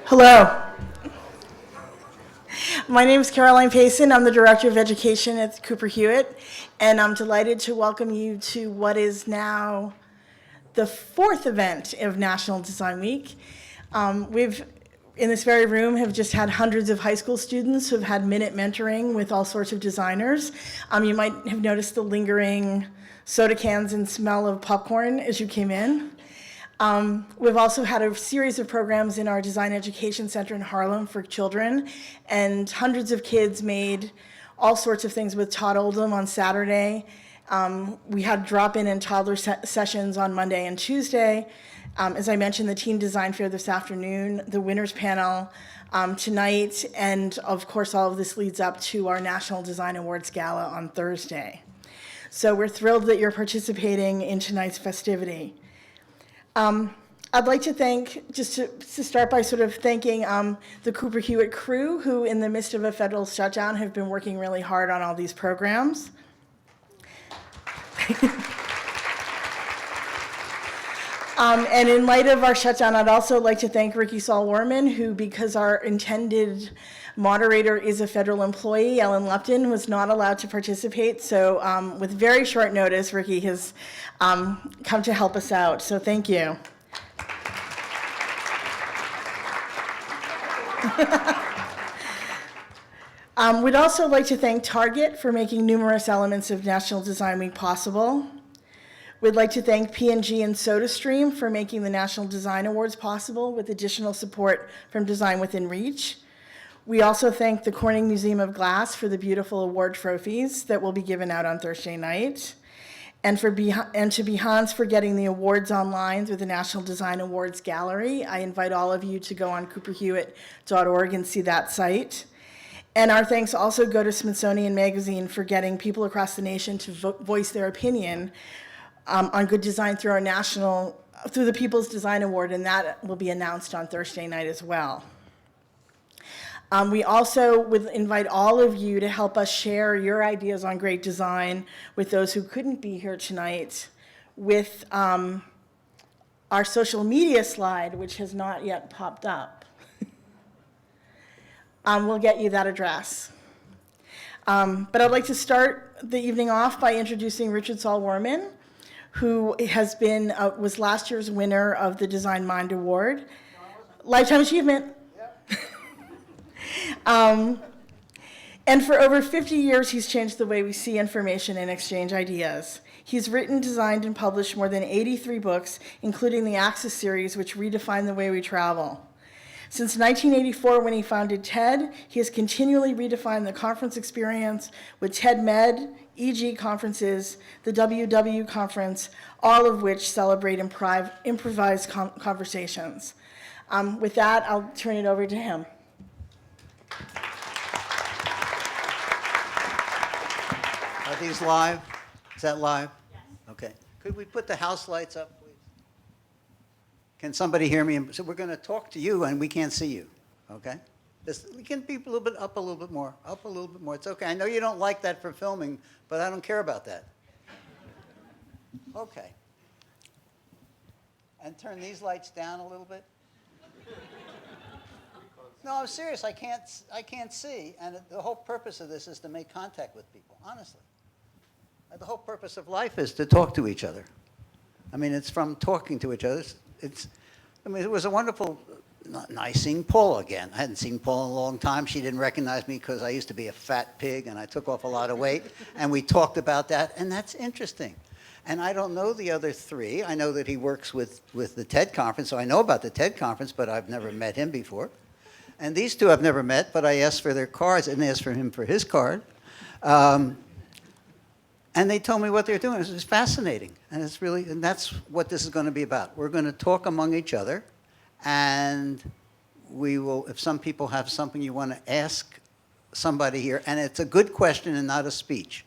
Hello. My name is Caroline Payson. I'm the Director of Education at Cooper Hewitt, and I'm delighted to welcome you to what is now the fourth event of National Design Week. We've, in this very room, have just had hundreds of high school students who have had minute mentoring with all sorts of designers. You might have noticed the lingering soda cans and smell of popcorn as you came in. We've also had a series of programs in our Design Education Center in Harlem for children, and hundreds of kids made all sorts of things with Todd Oldham on Saturday. We had drop-in and toddler sessions on Monday and Tuesday. As I mentioned, the Teen Design Fair this afternoon, the Winners Panel tonight, and of course all of this leads up to our National Design Awards Gala on Thursday. So we're thrilled that you're participating in tonight's festivity. I'd like to thank, just to start by sort of thanking the Cooper Hewitt crew, who in the midst of a federal shutdown have been working really hard on all these programs. And in light of our shutdown, I'd also like to thank Ricky Saul-Warman, who, because our intended moderator is a federal employee, Ellen Lupton, was not allowed to participate. So with very short notice, Ricky has come to help us out. So thank you. We'd also like to thank Target for making numerous elements of National Design Week possible. We'd like to thank P&G and SodaStream for making the National Design Awards possible with additional support from Design Within Reach. We also thank the Corning Museum of Glass for the beautiful award trophies that will be given out on Thursday night, and to Behance for getting the awards online through the National Design Awards Gallery. I invite all of you to go on cooperhewitt.org and see that site. And our thanks also go to Smithsonian Magazine for getting people across the nation to voice their opinion on good design through the People's Design Award, and that will be announced on Thursday night as well. We also would invite all of you to help us share your ideas on great design with those who couldn't be here tonight with our social media slide, which has not yet popped up. We'll get you that address. But I'd like to start the evening off by introducing Richard Saul-Warman, who was last year's winner of the Design Mind Award. Lifetime Achievement. And for over 50 years, he's changed the way we see information and exchange ideas. He's written, designed, and published more than 83 books, including the Axis series, which redefine the way we travel. Since 1984, when he founded TED, he has continually redefined the conference experience with TED Med, EG conferences, the WW conference, all of which celebrate improvised conversations. With that, I'll turn it over to him. Are these live? Is that live? Yes. Okay. Could we put the house lights up, please? Can somebody hear me? So we're going to talk to you, and we can't see you. Okay? We can be a little bit up a little bit more. Up a little bit more. It's okay. I know you don't like that for filming, but I don't care about that. Okay. And turn these lights down a little bit. No, I'm serious. I can't see, and the whole purpose of this is to make contact with people. Honestly, the whole purpose of life is to talk to each other. I mean, it's from talking to each other. It was a wonderful. Nice seeing Paula again. I hadn't seen Paula in a long time. She didn't recognize me because I used to be a fat pig and I took off a lot of weight. And we talked about that, and that's interesting. And I don't know the other three. I know that he works with the TED conference, so I know about the TED conference, but I've never met him before. And these two I've never met, but I asked for their cards and asked for him for his card. And they told me what they're doing. It's fascinating. And that's what this is going to be about. We're going to talk among each other. And we will, if some people have something you want to ask somebody here, and it's a good question and not a speech.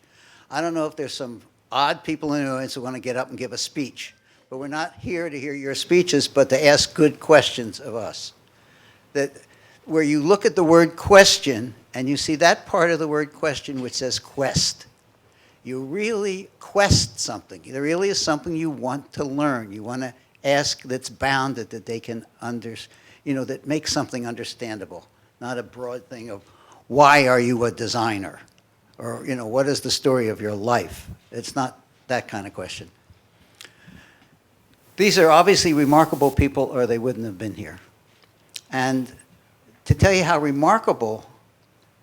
I don't know if there's some odd people in the audience who want to get up and give a speech, but we're not here to hear your speeches, but to ask good questions of us. where you look at the word question and you see that part of the word question which says quest. You really quest something. There really is something you want to learn. You want to ask that's bounded, that they can that makes something understandable. Not a broad thing of, why are you a designer? Or, what is the story of your life? It's not that kind of question. These are obviously remarkable people, or they wouldn't have been here. And to tell you how remarkable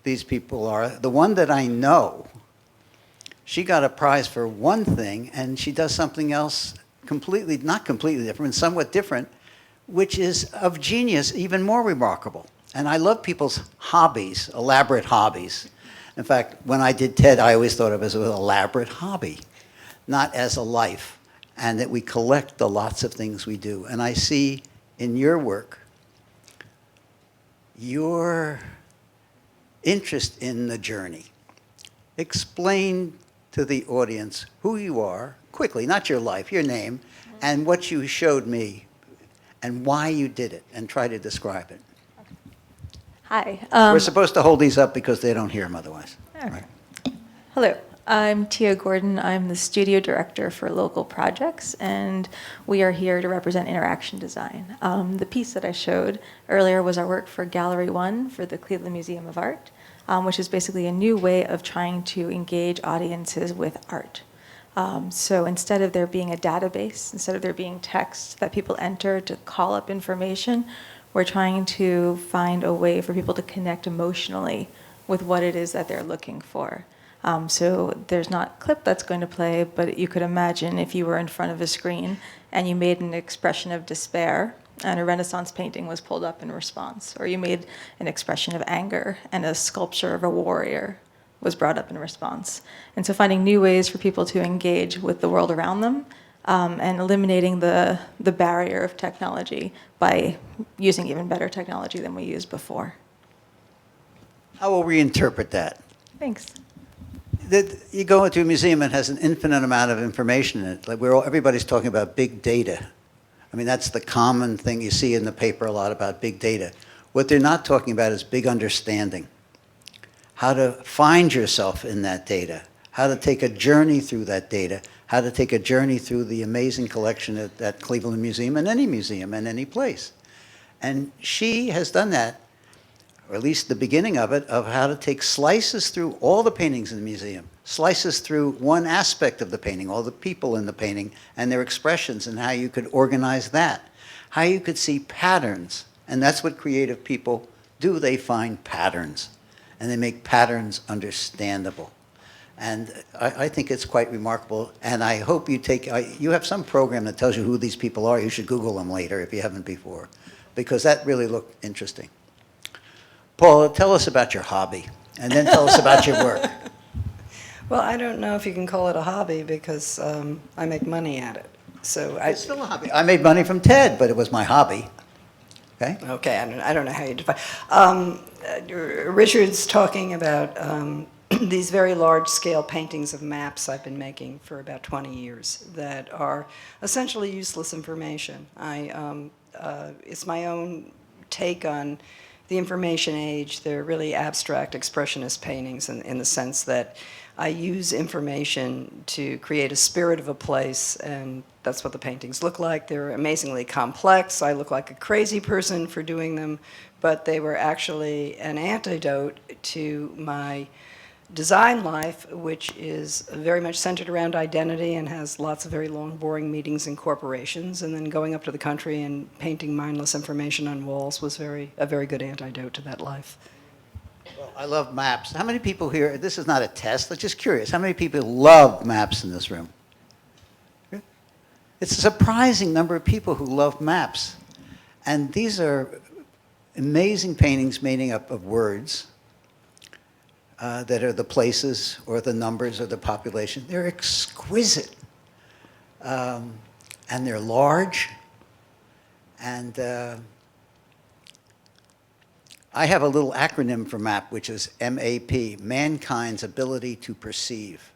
these people are, the one that I know, she got a prize for one thing, and she does something else not completely different, somewhat different, which is of genius, even more remarkable. And I love people's hobbies, elaborate hobbies. In fact, when I did TED, I always thought of it as an elaborate hobby, not as a life, and that we collect the lots of things we do. And I see in your work your interest in the journey. Explain to the audience who you are, quickly, not your life, your name, and what you showed me, and why you did it, and try to describe it. Hi. We're supposed to hold these up because they don't hear them otherwise. Okay. Right. Hello. I'm Tiya Gordon. I'm the studio director for local projects, and we are here to represent interaction design. The piece that I showed earlier was our work for Gallery 1 for the Cleveland Museum of Art, which is basically a new way of trying to engage audiences with art. So instead of there being a database, instead of there being text that people enter to call up information, we're trying to find a way for people to connect emotionally with what it is that they're looking for. So there's not a clip that's going to play, but you could imagine if you were in front of a screen and you made an expression of despair and a Renaissance painting was pulled up in response, or you made an expression of anger and a sculpture of a warrior was brought up in response. And so finding new ways for people to engage with the world around them, and eliminating the barrier of technology by using even better technology than we used before. How will we interpret that? Thanks. You go into a museum and it has an infinite amount of information in it. Like everybody's talking about big data. I mean, that's the common thing you see in the paper a lot about big data. What they're not talking about is big understanding. How to find yourself in that data. How to take a journey through that data. How to take a journey through the amazing collection at that Cleveland Museum and any place. And she has done that, or at least the beginning of it, of how to take slices through all the paintings in the museum, slices through one aspect of the painting, all the people in the painting and their expressions, and how you could organize that, how you could see patterns. And that's what creative people do. They find patterns, and they make patterns understandable. And I think it's quite remarkable, and I hope you have some program that tells you who these people are. You should Google them later if you haven't before, because that really looked interesting. Paula, tell us about your hobby, and then tell us about your work. Well, I don't know if you can call it a hobby because I make money at it. So It's still a hobby. I made money from TED, but it was my hobby. Okay? Okay, I don't know how you define. Richard's talking about these very large-scale paintings of maps I've been making for about 20 years that are essentially useless information. It's my own take on the information age. They're really abstract expressionist paintings in the sense that I use information to create a spirit of a place, and that's what the paintings look like. They're amazingly complex. I look like a crazy person for doing them, but they were actually an antidote to my design life, which is very much centered around identity and has lots of very long, boring meetings in corporations. And then going up to the country and painting mindless information on walls was a very good antidote to that life. Well, I love maps. How many people here, this is not a test, I'm just curious, how many people love maps in this room? It's a surprising number of people who love maps. And these are amazing paintings made up of words that are the places or the numbers or the population. They're exquisite. And they're large. And I have a little acronym for MAP, which is MAP, Mankind's Ability to Perceive.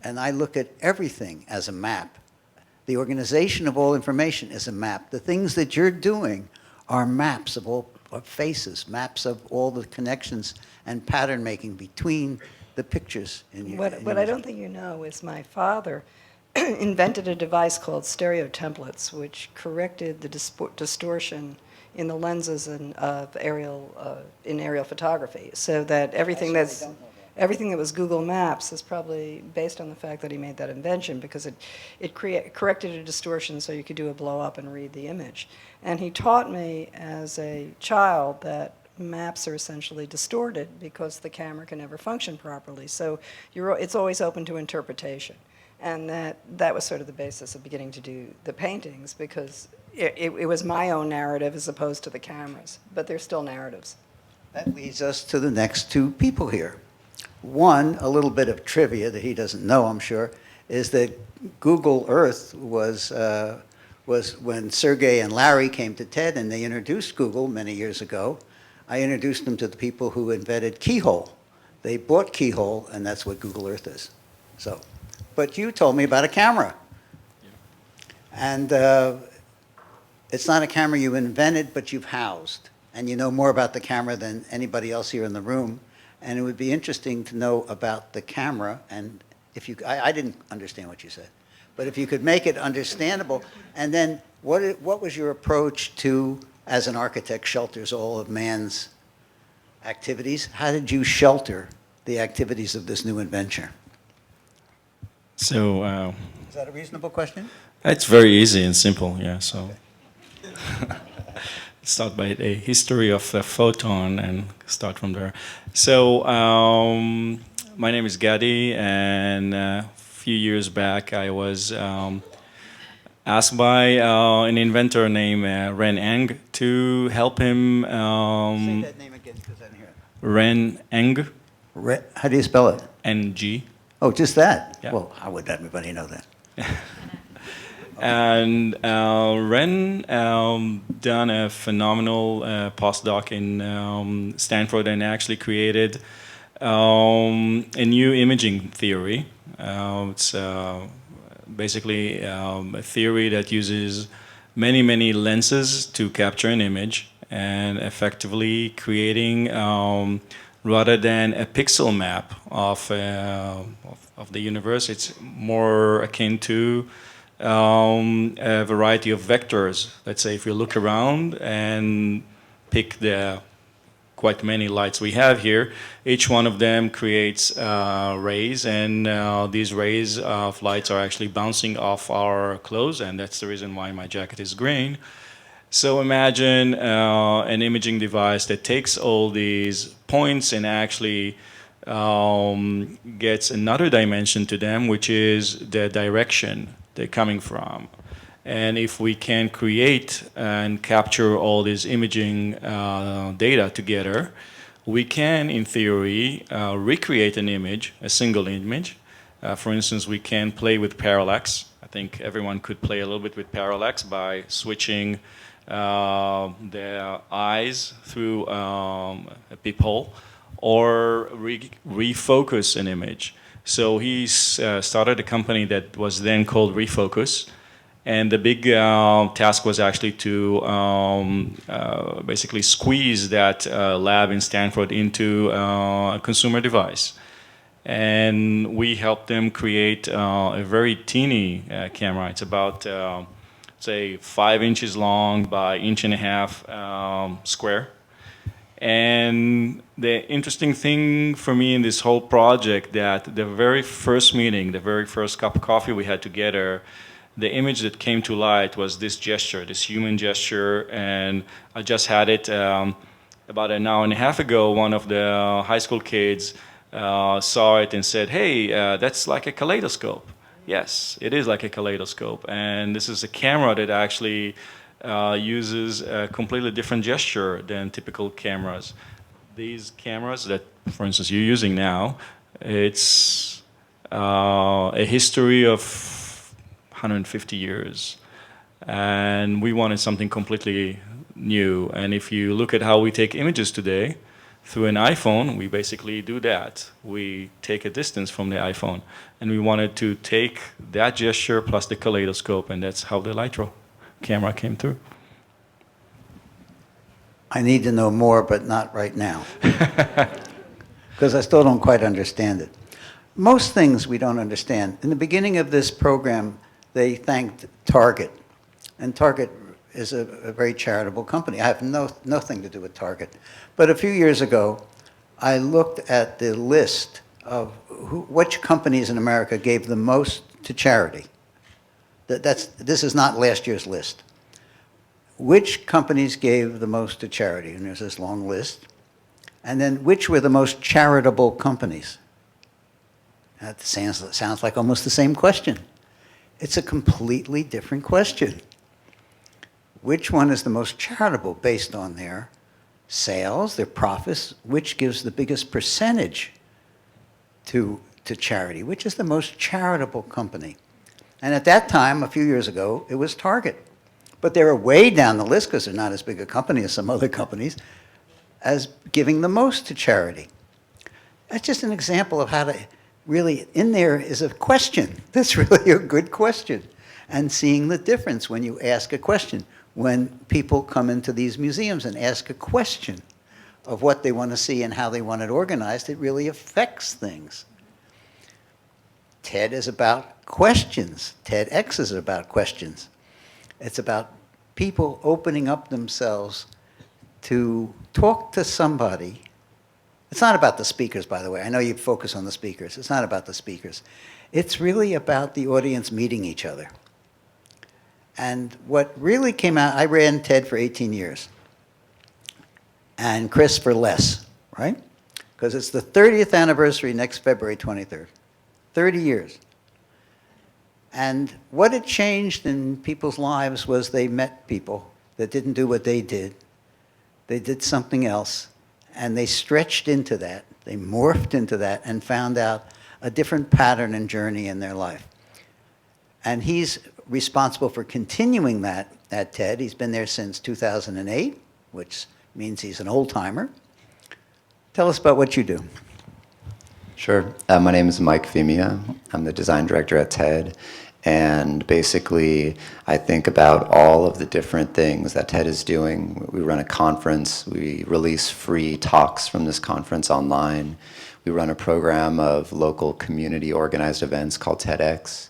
And I look at everything as a map. The organization of all information is a map. The things that you're doing are maps of all faces, maps of all the connections and pattern making between the pictures in your What I don't think you know is my father invented a device called stereo templates, which corrected the distortion in the lenses of aerial photography, so that everything that was Google Maps is probably based on the fact that he made that invention, because it corrected a distortion so you could do a blow up and read the image. And he taught me as a child that maps are essentially distorted because the camera can never function properly. So it's always open to interpretation. And that was sort of the basis of beginning to do the paintings, because it was my own narrative as opposed to the cameras, but they're still narratives. That leads us to the next two people here. One, a little bit of trivia that he doesn't know, I'm sure, is that Google Earth was when Sergey and Larry came to TED and they introduced Google many years ago. I introduced them to the people who invented Keyhole. They bought Keyhole, and that's what Google Earth is. So, but you told me about a camera. And it's not a camera you invented, but you've housed. And you know more about the camera than anybody else here in the room. And it would be interesting to know about the camera. And if you, I didn't understand what you said, but if you could make it understandable. And then what was your approach to, as an architect shelters all of man's activities, how did you shelter the activities of this new invention? So Is that a reasonable question? it's very easy and simple, yeah. So start by the history of the photon and start from there. So my name is Gadi, and a few years back I was asked by an inventor named Ren Eng to help him. Say that name again, because I didn't hear it. Ren Eng, How do you spell it? N-G. Oh, just that? Yeah. Well, how would everybody know that? And Ren done a phenomenal postdoc in Stanford and actually created a new imaging theory. It's basically a theory that uses many, many lenses to capture an image and effectively creating, rather than a pixel map of the universe, it's more akin to a variety of vectors. Let's say if you look around and pick the quite many lights we have here, each one of them creates rays, and these rays of lights are actually bouncing off our clothes, and that's the reason why my jacket is green. So imagine an imaging device that takes all these points and actually gets another dimension to them, which is the direction they're coming from. And if we can create and capture all this imaging data together, we can, in theory, recreate an image, a single image. For instance, we can play with parallax. I think everyone could play a little bit with parallax by switching their eyes through a peephole, or refocus an image. So he started a company that was then called Refocus, and the big task was actually to basically squeeze that lab in Stanford into a consumer device. And we helped them create a very teeny camera. It's about, say, 5 inches long by 1.5 inches square. And the interesting thing for me in this whole project, that the very first meeting, the very first cup of coffee we had together, the image that came to light was this gesture, this human gesture. And I just had it about an hour and a half ago. One of the high school kids saw it and said, "Hey, that's like a kaleidoscope." Yes, it is like a kaleidoscope. And this is a camera that actually uses a completely different gesture than typical cameras. These cameras that, for instance, you're using now, it's a history of 150 years. And we wanted something completely new. And if you look at how we take images today, through an iPhone, we basically do that. We take a distance from the iPhone. And we wanted to take that gesture plus the kaleidoscope, and that's how the Litro camera came through. I need to know more, but not right now. Because I still don't quite understand it. Most things we don't understand. In the beginning of this program, they thanked Target. And Target is a very charitable company. I have nothing to do with Target. But a few years ago, I looked at the list of which companies in America gave the most to charity. This is not last year's list. Which companies gave the most to charity? And there's this long list. And then which were the most charitable companies? That sounds like almost the same question. It's a completely different question. Which one is the most charitable based on their sales, their profits? Which gives the biggest percentage to charity? Which is the most charitable company? And at that time, a few years ago, it was Target. But they were way down the list because they're not as big a company as some other companies, as giving the most to charity. That's just an example of how to really, in there is a question. That's really a good question. And seeing the difference when you ask a question. When people come into these museums and ask a question of what they want to see and how they want it organized, it really affects things. TED is about questions. TEDx is about questions. It's about people opening up themselves to talk to somebody. It's not about the speakers, by the way. I know you focus on the speakers. It's not about the speakers. It's really about the audience meeting each other. And what really came out, I ran TED for 18 years. And Chris for less, right? Because it's the 30th anniversary next February 23rd. 30 years. And what had changed in people's lives was they met people that didn't do what they did. They did something else, and they stretched into that. They morphed into that and found out a different pattern and journey in their life. And he's responsible for continuing that at TED. He's been there since 2008, which means he's an old-timer. Tell us about what you do. Sure. My name is Mike Femia. I'm the design director at TED. And basically, I think about all of the different things that TED is doing. We run a conference. We release free talks from this conference online. We run a program of local community organized events called TEDx.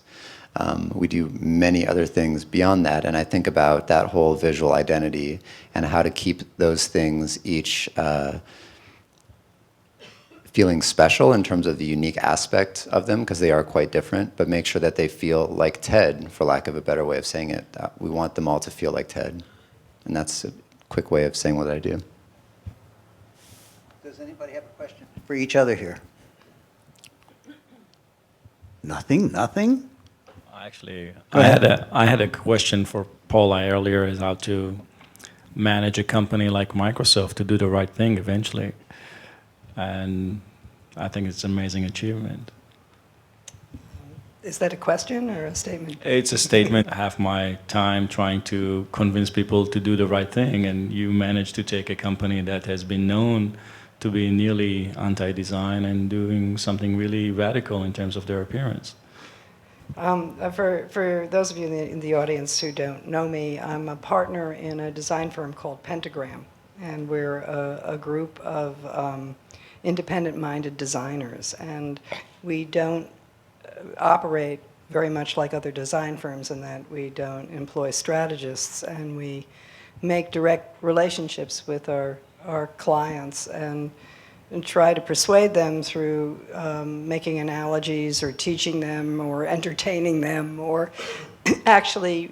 We do many other things beyond that. And I think about that whole visual identity and how to keep those things each feeling special in terms of the unique aspect of them, because they are quite different, but make sure that they feel like TED, for lack of a better way of saying it. We want them all to feel like TED. And that's a quick way of saying what I do. Does anybody have a question for each other here? Nothing? Actually, I had a question for Paula earlier, is how to manage a company like Microsoft to do the right thing eventually. And I think it's an amazing achievement. Is that a question or a statement? It's a statement. I have my time trying to convince people to do the right thing, and you managed to take a company that has been known to be nearly anti-design and doing something really radical in terms of their appearance. For those of you in the audience who don't know me, I'm a partner in a design firm called Pentagram, and we're a group of independent-minded designers, and we don't operate very much like other design firms in that we don't employ strategists, and we make direct relationships with our clients and try to persuade them through making analogies or teaching them or entertaining them or actually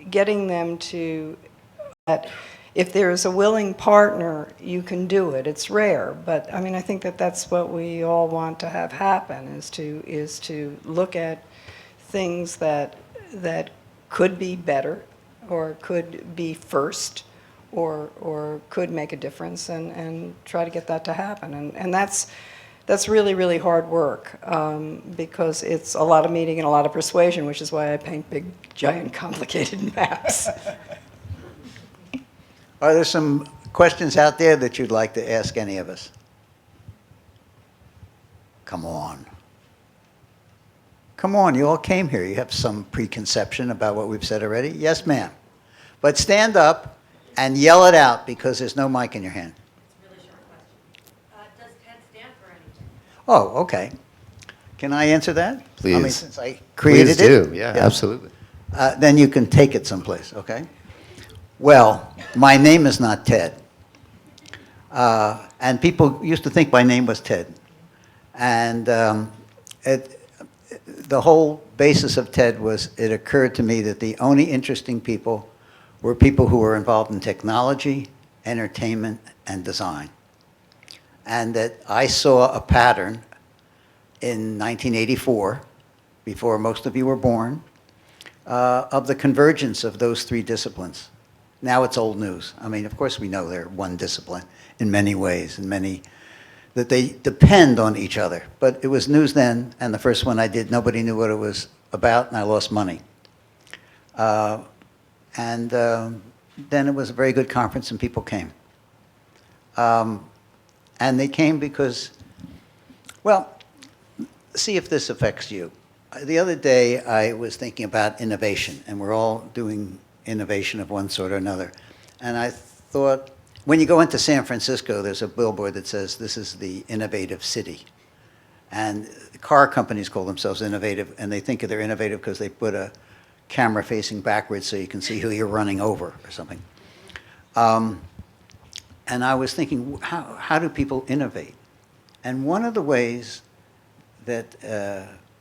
getting them to that if there is a willing partner, you can do it. It's rare, but I mean, I think that that's what we all want to have happen, is to look at things that could be better or could be first or could make a difference and try to get that to happen. And that's really, really hard work because it's a lot of meeting and a lot of persuasion, which is why I paint big, giant, complicated maps. Are there some questions out there that you'd like to ask any of us? Come on. Come on, you all came here. You have some preconception about what we've said already? Yes, ma'am. But stand up and yell it out because there's no mic in your hand. It's a really short question. Does TED stand for anything? Oh, okay. Can I answer that? I mean, Please. since I created Please it. do, yeah, absolutely. Then you can take it someplace, okay? Well, my name is not Ted. And people used to think my name was Ted. And the whole basis of TED was, it occurred to me that the only interesting people were people who were involved in technology, entertainment, and design. And that I saw a pattern in 1984, before most of you were born, of the convergence of those three disciplines. Now it's old news. I mean, of course we know they're one discipline in many ways, that they depend on each other. But it was news then, and the first one I did, nobody knew what it was about, and I lost money. Then it was a very good conference, and people came. And they came because, well, see if this affects you. The other day, I was thinking about innovation, and we're all doing innovation of one sort or another. And I thought, when you go into San Francisco, there's a billboard that says, this is the innovative city. And car companies call themselves innovative, and they think they're innovative because they put a camera facing backwards so you can see who you're running over or something. And I was thinking, how do people innovate? And one of the ways that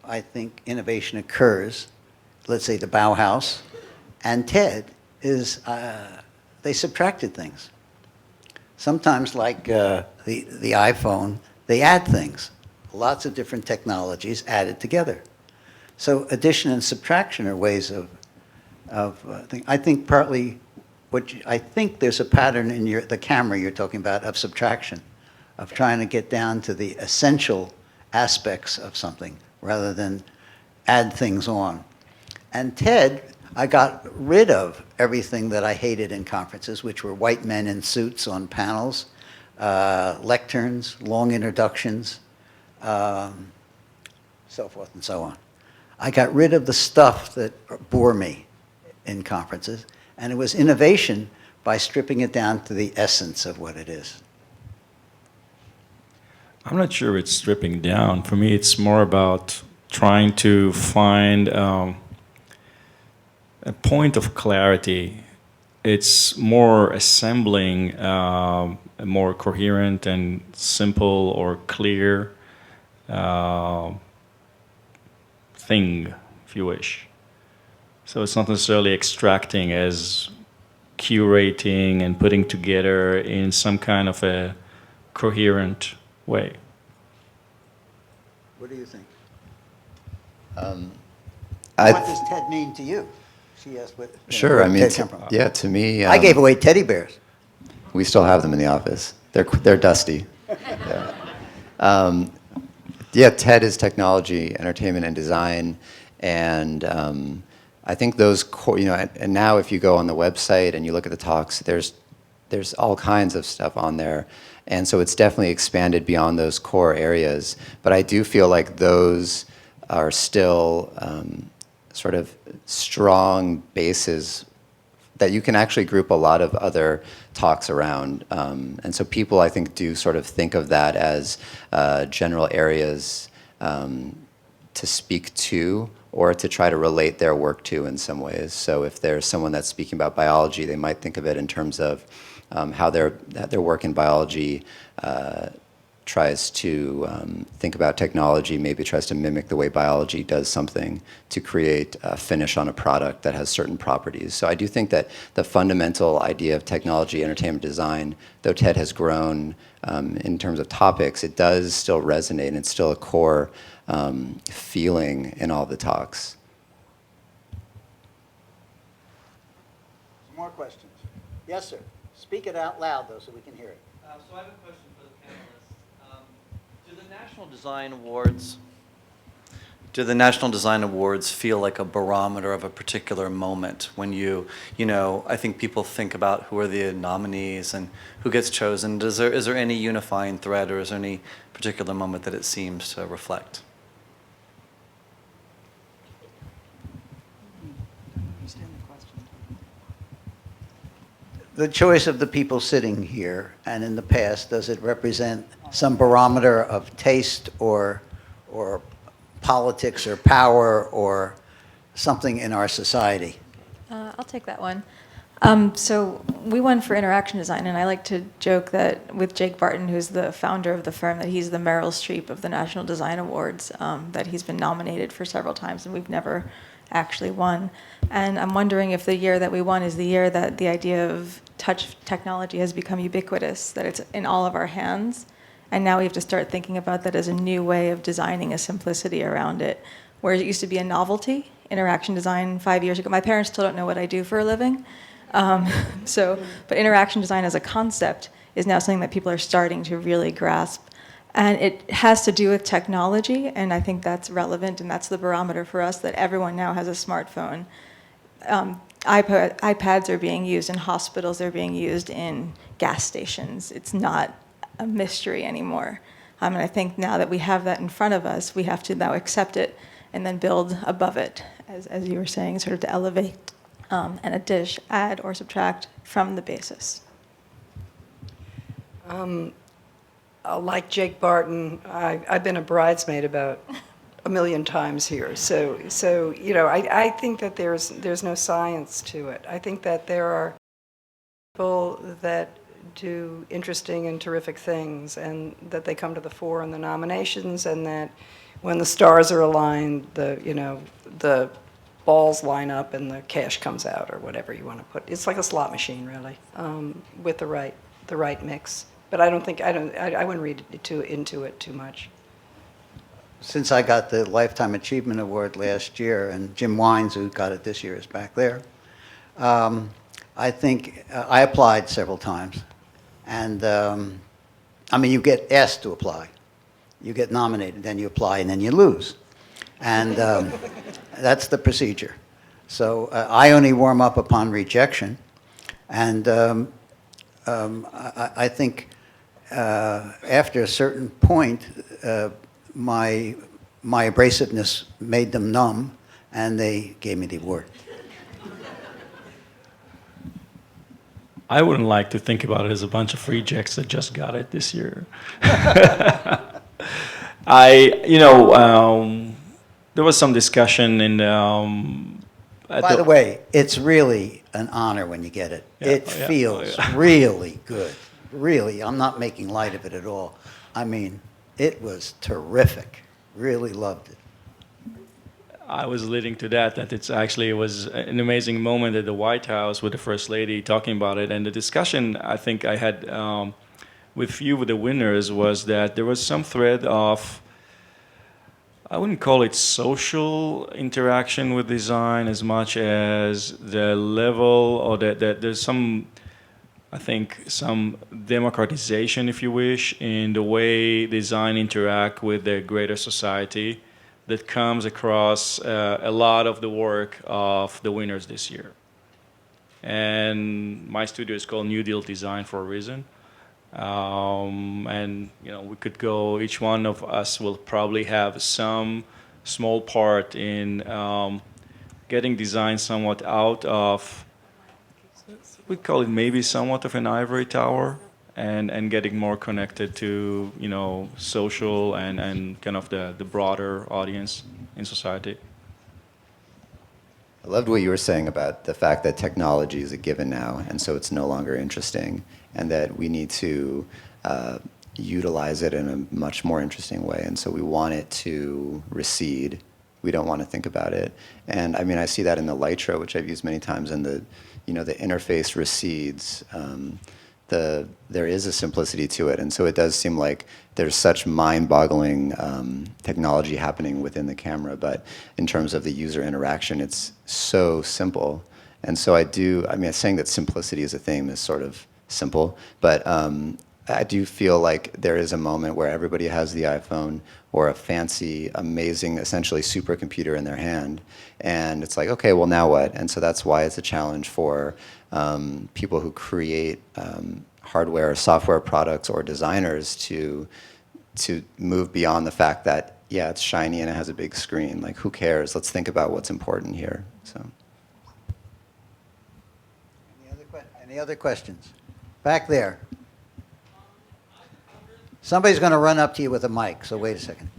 I think innovation occurs, let's say the Bauhaus and TED, is they subtracted things. Sometimes, like the iPhone, they add things. Lots of different technologies added together. So addition and subtraction are ways of I think partly I think there's a pattern in the camera you're talking about of subtraction, of trying to get down to the essential aspects of something rather than add things on. And TED, I got rid of everything that I hated in conferences, which were white men in suits on panels, lecterns, long introductions, so forth and so on. I got rid of the stuff that bore me in conferences, and it was innovation by stripping it down to the essence of what it is. I'm not sure it's stripping down. For me, it's more about trying to find a point of clarity. It's more assembling a more coherent and simple or clear thing, if you wish. So it's not necessarily extracting as curating and putting together in some kind of a coherent way. What do you think? I What does TED mean to you? She asked what. Sure, where I did mean, TED come from? yeah, to me, I gave away teddy bears. we still have them in the office. They're dusty. Yeah. Yeah, TED is technology, entertainment, and design, and I think those core, and now if you go on the website and you look at the talks, there's all kinds of stuff on there, and so it's definitely expanded beyond those core areas. But I do feel like those are still sort of strong bases that you can actually group a lot of other talks around. And so people, I think, do sort of think of that as general areas to speak to or to try to relate their work to in some ways. So if there's someone that's speaking about biology, they might think of it in terms of how their work in biology tries to think about technology, maybe tries to mimic the way biology does something to create a finish on a product that has certain properties. So I do think that the fundamental idea of technology, entertainment, design, though TED has grown in terms of topics, it does still resonate, and it's still a core feeling in all the talks. Some more questions. Yes, sir. Speak it out loud, though, so we can hear it. So I have a question for the panelists. Do the National Design Awards feel like a barometer of a particular moment when I think people think about who are the nominees and who gets chosen. Is there any unifying thread, or is there any particular moment that it seems to reflect? the choice of the people sitting here and in the past, does it represent some barometer of taste or politics or power or something in our society? I'll take that one. So we won for interaction design, and I like to joke that with Jake Barton, who's the founder of the firm, that he's the Meryl Streep of the National Design Awards, that he's been nominated for several times, and we've never actually won. And I'm wondering if the year that we won is the year that the idea of touch technology has become ubiquitous, that it's in all of our hands, and now we have to start thinking about that as a new way of designing a simplicity around it, whereas it used to be a novelty. Interaction design 5 years ago, my parents still don't know what I do for a living. But interaction design as a concept is now something that people are starting to really grasp. And it has to do with technology, and I think that's relevant, and that's the barometer for us, that everyone now has a smartphone. iPads are being used in hospitals, they're being used in gas stations. It's not a mystery anymore. And I think now that we have that in front of us, we have to now accept it and then build above it, as you were saying, sort of to elevate and add or subtract from the basis. Like Jake Barton, I've been a bridesmaid about a million times here. So I think that there's no science to it. I think that there are people that do interesting and terrific things, and that they come to the fore in the nominations, and that when the stars are aligned, the balls line up and the cash comes out, or whatever you want to put. It's like a slot machine, really, with the right mix. But I wouldn't read into it too much. Since I got the Lifetime Achievement Award last year, and Jim Wines, who got it this year, is back there, I think I applied several times. And, you get asked to apply. You get nominated, then you apply, and then you lose. And that's the procedure. So I only warm up upon rejection. And I think after a certain point, my abrasiveness made them numb, and they gave me the award. I wouldn't like to think about it as a bunch of rejects that just got it this year. There was some discussion in. By the way, it's really an honor when you get it. Yeah, It feels really good. Really, I'm not making light of it at all. I mean, it was terrific. Really loved it. I was leading to that it was an amazing moment at the White House with the First Lady talking about it. And the discussion I think I had with few of the winners was that there was some thread of, I wouldn't call it social interaction with design as much as the level, or that there's some, I think, some democratization, if you wish, in the way design interact with the greater society that comes across a lot of the work of the winners this year. And my studio is called NewDealDesign for a reason. And we could go, each one of us will probably have some small part in getting design somewhat out of, we call it maybe somewhat of an ivory tower, and getting more connected to social and kind of the broader audience in society. I loved what you were saying about the fact that technology is a given now, and so it's no longer interesting, and that we need to utilize it in a much more interesting way. And so we want it to recede. We don't want to think about it. And I see that in the light show, which I've used many times, and the interface recedes. There is a simplicity to it, and so it does seem like there's such mind-boggling technology happening within the camera, but in terms of the user interaction, it's so simple. And so saying that simplicity is a theme is sort of simple, but I do feel like there is a moment where everybody has the iPhone or a fancy, amazing, essentially supercomputer in their hand, and it's like, okay, well, now what? And so that's why it's a challenge for people who create hardware or software products or designers to move beyond the fact that, yeah, it's shiny and it has a big screen. Like, who cares? Let's think about what's important here. So. Any other questions? Back there. Somebody's going to run up to you with a mic, so wait a second.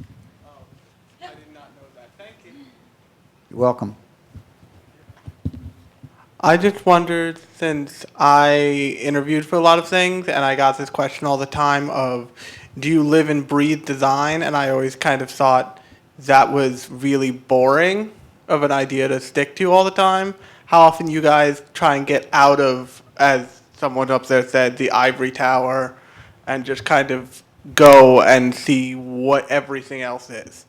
I did not know that. Thank you. You're welcome. I just wondered, since I interviewed for a lot of things and I got this question all the time of, do you live and breathe design? And I always kind of thought that was really boring of an idea to stick to all the time. How often you guys try and get out of, as someone up there said, the ivory tower and just kind of go and see what everything else is?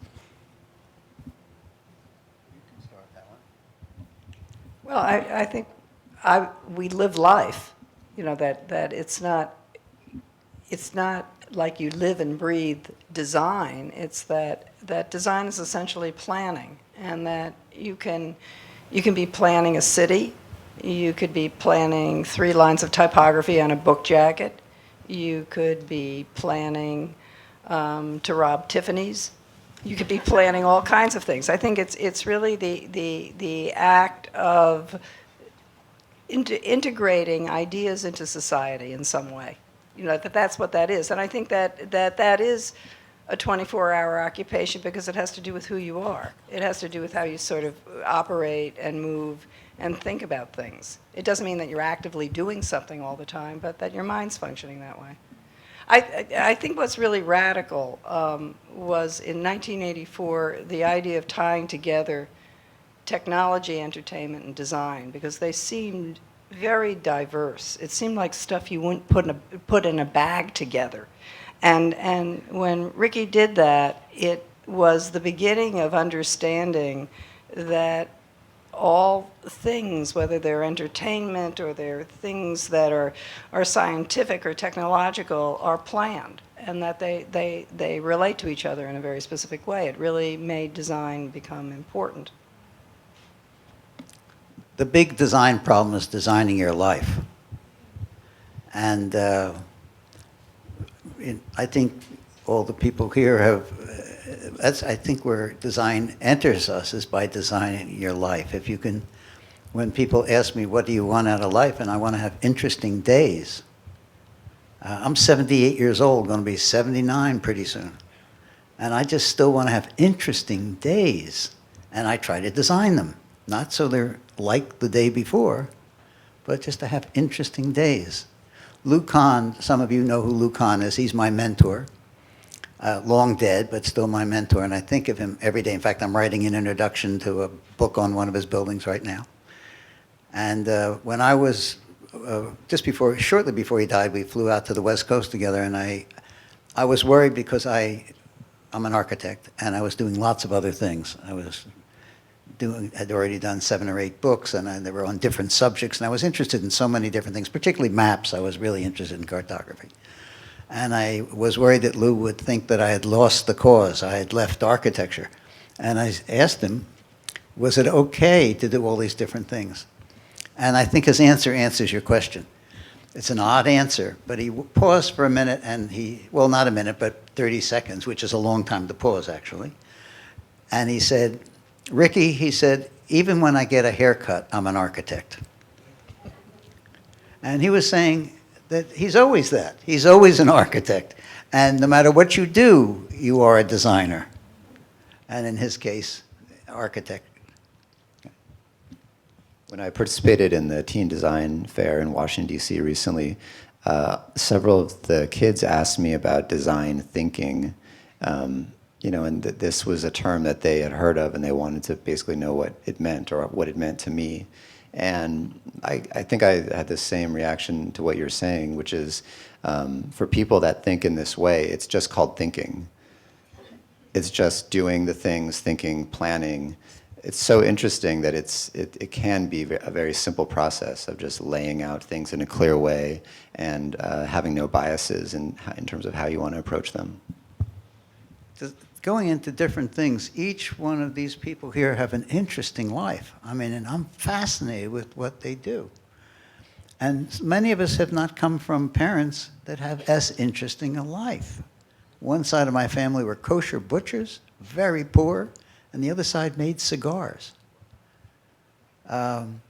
Well, I think we live life, you know, that it's not like you live and breathe design. It's that design is essentially planning, and that you can be planning a city, you could be planning 3 lines of typography on a book jacket, you could be planning to rob Tiffany's. You could be planning all kinds of things. I think it's really the act of integrating ideas into society in some way. You know, that's what that is. And I think that is a 24-hour occupation because it has to do with who you are. It has to do with how you sort of operate and move and think about things. It doesn't mean that you're actively doing something all the time, but that your mind's functioning that way. I think what's really radical was in 1984, the idea of tying together technology, entertainment, and design, because they seemed very diverse. It seemed like stuff you wouldn't put in a bag together. And when Ricky did that, it was the beginning of understanding that all things, whether they're entertainment or they're things that are scientific or technological, are planned, and that they relate to each other in a very specific way. It really made design become important. The big design problem is designing your life. And I think all the people here have, I think where design enters us is by designing your life. If you can, when people ask me, what do you want out of life? And I want to have interesting days. I'm 78 years old, going to be 79 pretty soon. And I just still want to have interesting days. And I try to design them. Not so they're like the day before, but just to have interesting days. Lou Kahn, some of you know who Lou Kahn is. He's my mentor. Long dead, but still my mentor, and I think of him every day. In fact, I'm writing an introduction to a book on one of his buildings right now. And when I was, shortly before he died, we flew out to the West Coast together, and I was worried because I'm an architect, and I was doing lots of other things. Had already done 7 or 8 books, and they were on different subjects, and I was interested in so many different things, particularly maps. I was really interested in cartography. And I was worried that Lou would think that I had lost the cause. I had left architecture. And I asked him, was it okay to do all these different things? And I think his answer answers your question. It's an odd answer, but he paused for a minute and well, not a minute, but 30 seconds, which is a long time to pause, actually. And he said, Ricky, he said, even when I get a haircut, I'm an architect. And he was saying, that he's always that. He's always an architect. And no matter what you do, you are a designer. And in his case, architect. When I participated in the Teen Design Fair in Washington, D.C. recently, several of the kids asked me about design thinking, and this was a term that they had heard of, and they wanted to basically know what it meant or what it meant to me. And I think I had the same reaction to what you're saying, which is for people that think in this way, it's just called thinking. It's just doing the things, thinking, planning. It's so interesting that it can be a very simple process of just laying out things in a clear way and having no biases in terms of how you want to approach them. Going into different things, each one of these people here have an interesting life. I mean, and I'm fascinated with what they do. And many of us have not come from parents that have as interesting a life. One side of my family were kosher butchers, very poor, and the other side made cigars. And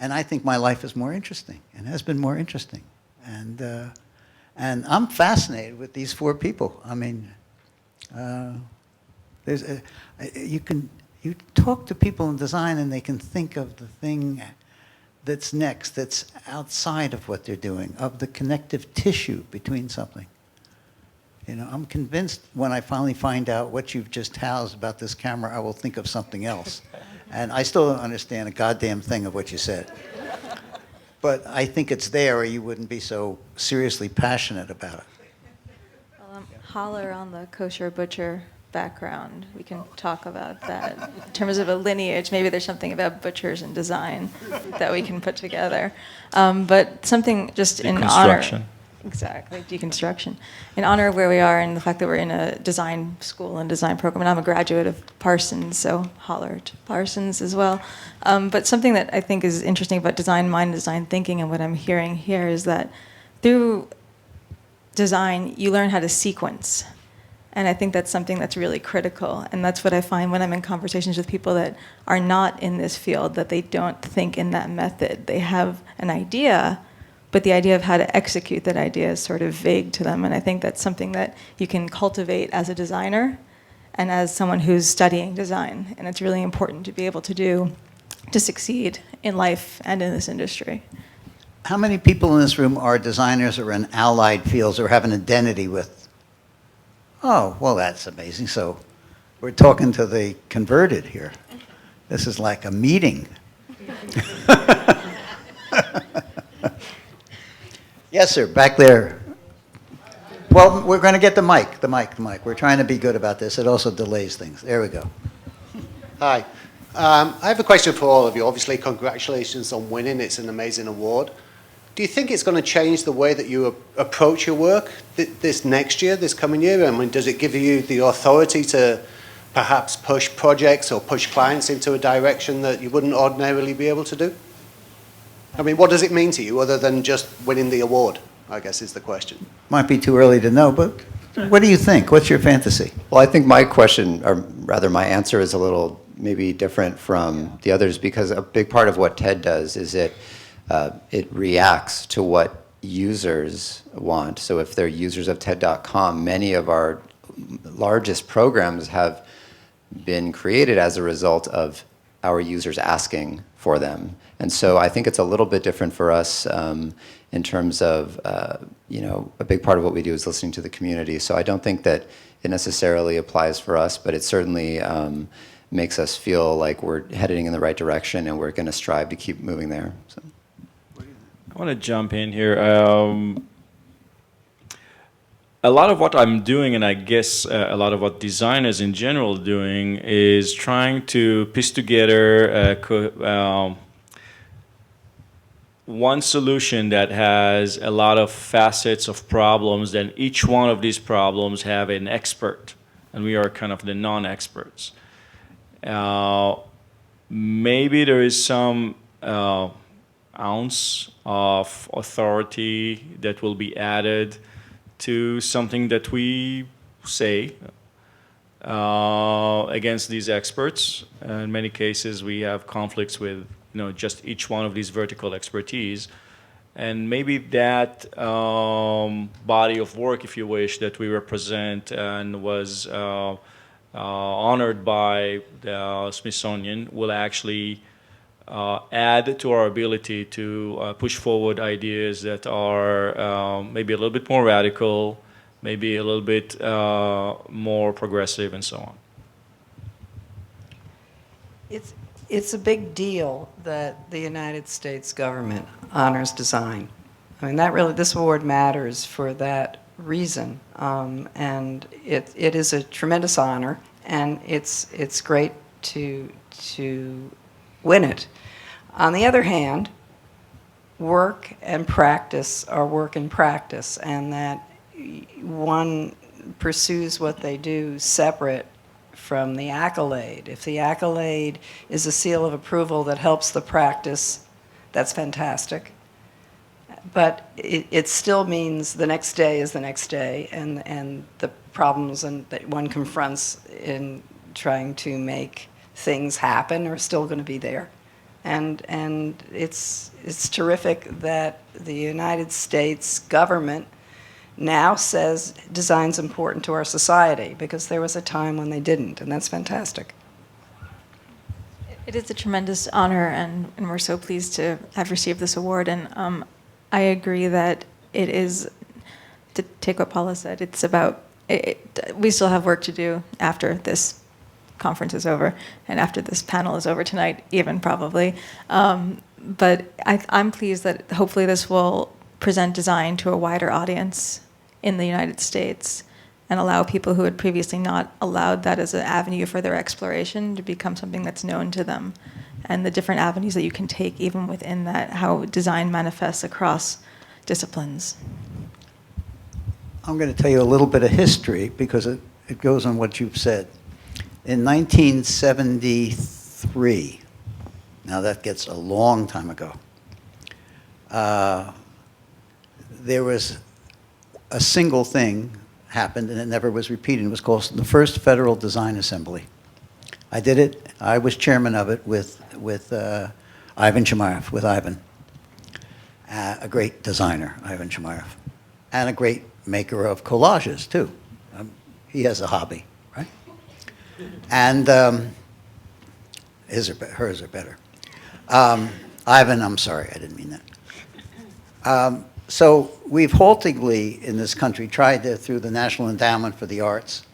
And I think my life is more interesting and has been more interesting. And I'm fascinated with these four people. I mean, you talk to people in design and they can think of the thing that's next, that's outside of what they're doing, of the connective tissue between something. You know, I'm convinced when I finally find out what you've just housed about this camera, I will think of something else. And I still don't understand a goddamn thing of what you said. But I think it's there, or you wouldn't be so seriously passionate about it. Holler on the kosher butcher background. We can talk about that. In terms of a lineage, maybe there's something about butchers and design that we can put together. But something just in honor. Exactly, deconstruction. In honor of where we are and the fact that we're in a design school and design program, and I'm a graduate of Parsons, so holler to Parsons as well. But something that I think is interesting about design mind, design thinking, and what I'm hearing here is that through design, you learn how to sequence. And I think that's something that's really critical. And that's what I find when I'm in conversations with people that are not in this field, that they don't think in that method. They have an idea, but the idea of how to execute that idea is sort of vague to them. And I think that's something that you can cultivate as a designer and as someone who's studying design. And it's really important to be able to do to succeed in life and in this industry. How many people in this room are designers or in allied fields or have an identity with? Oh, well, that's amazing. So we're talking to the converted here. This is like a meeting. Yes, sir, back there. Well, we're going to get the mic. We're trying to be good about this. It also delays things. There we go. Hi. I have a question for all of you. Obviously, congratulations on winning. It's an amazing award. Do you think it's going to change the way that you approach your work this next year, this coming year? I mean, does it give you the authority to perhaps push projects or push clients into a direction that you wouldn't ordinarily be able to do? I mean, what does it mean to you other than just winning the award, I guess is the question. Might be too early to know, but what do you think? What's your fantasy? Well, I think my question, or rather my answer, is a little maybe different from the others, because a big part of what TED does is it reacts to what users want. So if they're users of TED.com, many of our largest programs have been created as a result of our users asking for them. And so I think it's a little bit different for us in terms of, a big part of what we do is listening to the community. So I don't think that it necessarily applies for us, but it certainly makes us feel like we're heading in the right direction and we're going to strive to keep moving there. So. I want to jump in here. A lot of what I'm doing, and I guess a lot of what designers in general are doing, is trying to piece together one solution that has a lot of facets of problems. Then each one of these problems have an expert, and we are kind of the non-experts. Maybe there is some ounce of authority that will be added to something that we say against these experts. In many cases, we have conflicts with just each one of these vertical expertise. And maybe that body of work, if you wish, that we represent and was honored by the Smithsonian will actually add to our ability to push forward ideas that are maybe a little bit more radical, maybe a little bit more progressive, and so on. It's a big deal that the United States government honors design. I mean, this award matters for that reason, and it is a tremendous honor, and it's great to win it. On the other hand, work and practice are work and practice, and that one pursues what they do separate from the accolade. If the accolade is a seal of approval that helps the practice, that's fantastic. But it still means the next day is the next day, and the problems that one confronts in trying to make things happen are still going to be there. And it's terrific that the United States government now says design's important to our society, because there was a time when they didn't, and that's fantastic. It is a tremendous honor, and we're so pleased to have received this award. And I agree that it is, to take what Paula said, it's about, we still have work to do after this conference is over, and after this panel is over tonight, even probably. But I'm pleased that hopefully this will present design to a wider audience in the United States and allow people who had previously not allowed that as an avenue for their exploration to become something that's known to them, and the different avenues that you can take even within that, how design manifests across disciplines. I'm going to tell you a little bit of history because it goes on what you've said. In 1973, now that gets a long time ago, there was a single thing happened and it never was repeated. It was called the first Federal Design Assembly. I did it. I was chairman of it with Ivan Chemaev, with Ivan, a great designer, Ivan Chemaev, and a great maker of collages too. He has a hobby, right? And hers are better. Ivan, I'm sorry, I didn't mean that. So we've haltingly in this country tried to, through the National Endowment for the Arts,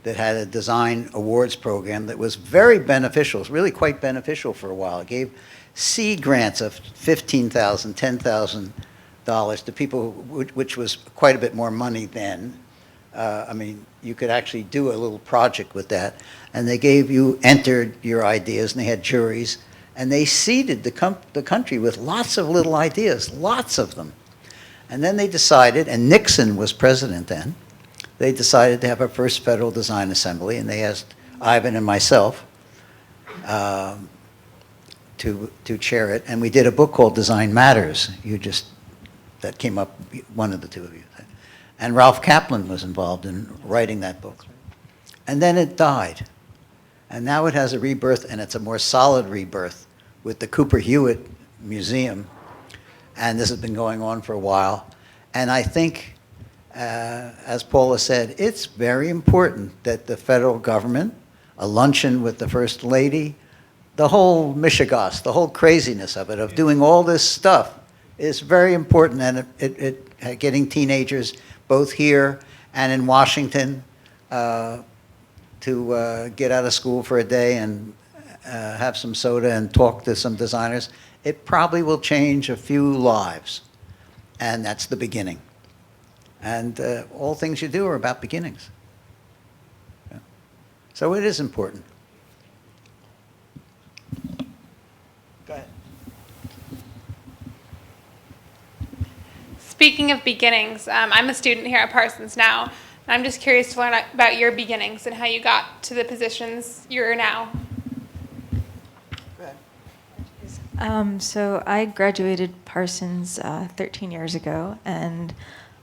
that had a design awards program that was very beneficial, really quite beneficial for a while. It gave seed grants of $15,000, $10,000 to people, which was quite a bit more money then. I mean, you could actually do a little project with that. And they entered your ideas, and they had juries, and they seeded the country with lots of little ideas, lots of them. And then they decided, and Nixon was president then, they decided to have a first Federal Design Assembly, and they asked Ivan and myself to chair it. And we did a book called Design Matters. That came up, one of the two of you. And Ralph Kaplan was involved in writing that book. And then it died. And now it has a rebirth, and it's a more solid rebirth with the Cooper Hewitt Museum. And this has been going on for a while. And I think, as Paula said, it's very important that the federal government, a luncheon with the First Lady, the whole mishigas, the whole craziness of it, of doing all this stuff, is very important. And getting teenagers, both here and in Washington, to get out of school for a day and have some soda and talk to some designers, it probably will change a few lives. And that's the beginning. And all things you do are about beginnings. Yeah. So it is important. Go ahead. Speaking of beginnings, I'm a student here at Parsons now, and I'm just curious to learn about your beginnings and how you got to the positions you're now. So I graduated Parsons 13 years ago, and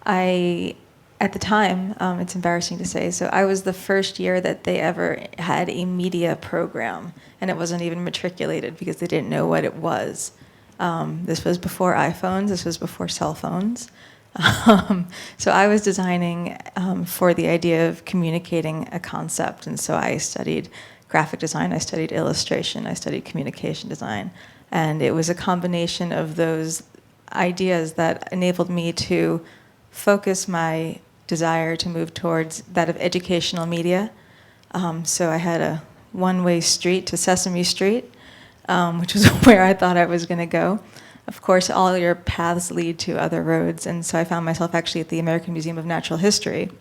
at the time, it's embarrassing to say, so I was the first year that they ever had a media program, and it wasn't even matriculated because they didn't know what it was. This was before iPhones, this was before cell phones. So I was designing for the idea of communicating a concept, and so I studied graphic design, I studied illustration, I studied communication design. And it was a combination of those ideas that enabled me to focus my desire to move towards that of educational media. So I had a one-way street to Sesame Street, which was where I thought I was going to go. Of course, all your paths lead to other roads, and so I found myself actually at the American Museum of Natural History,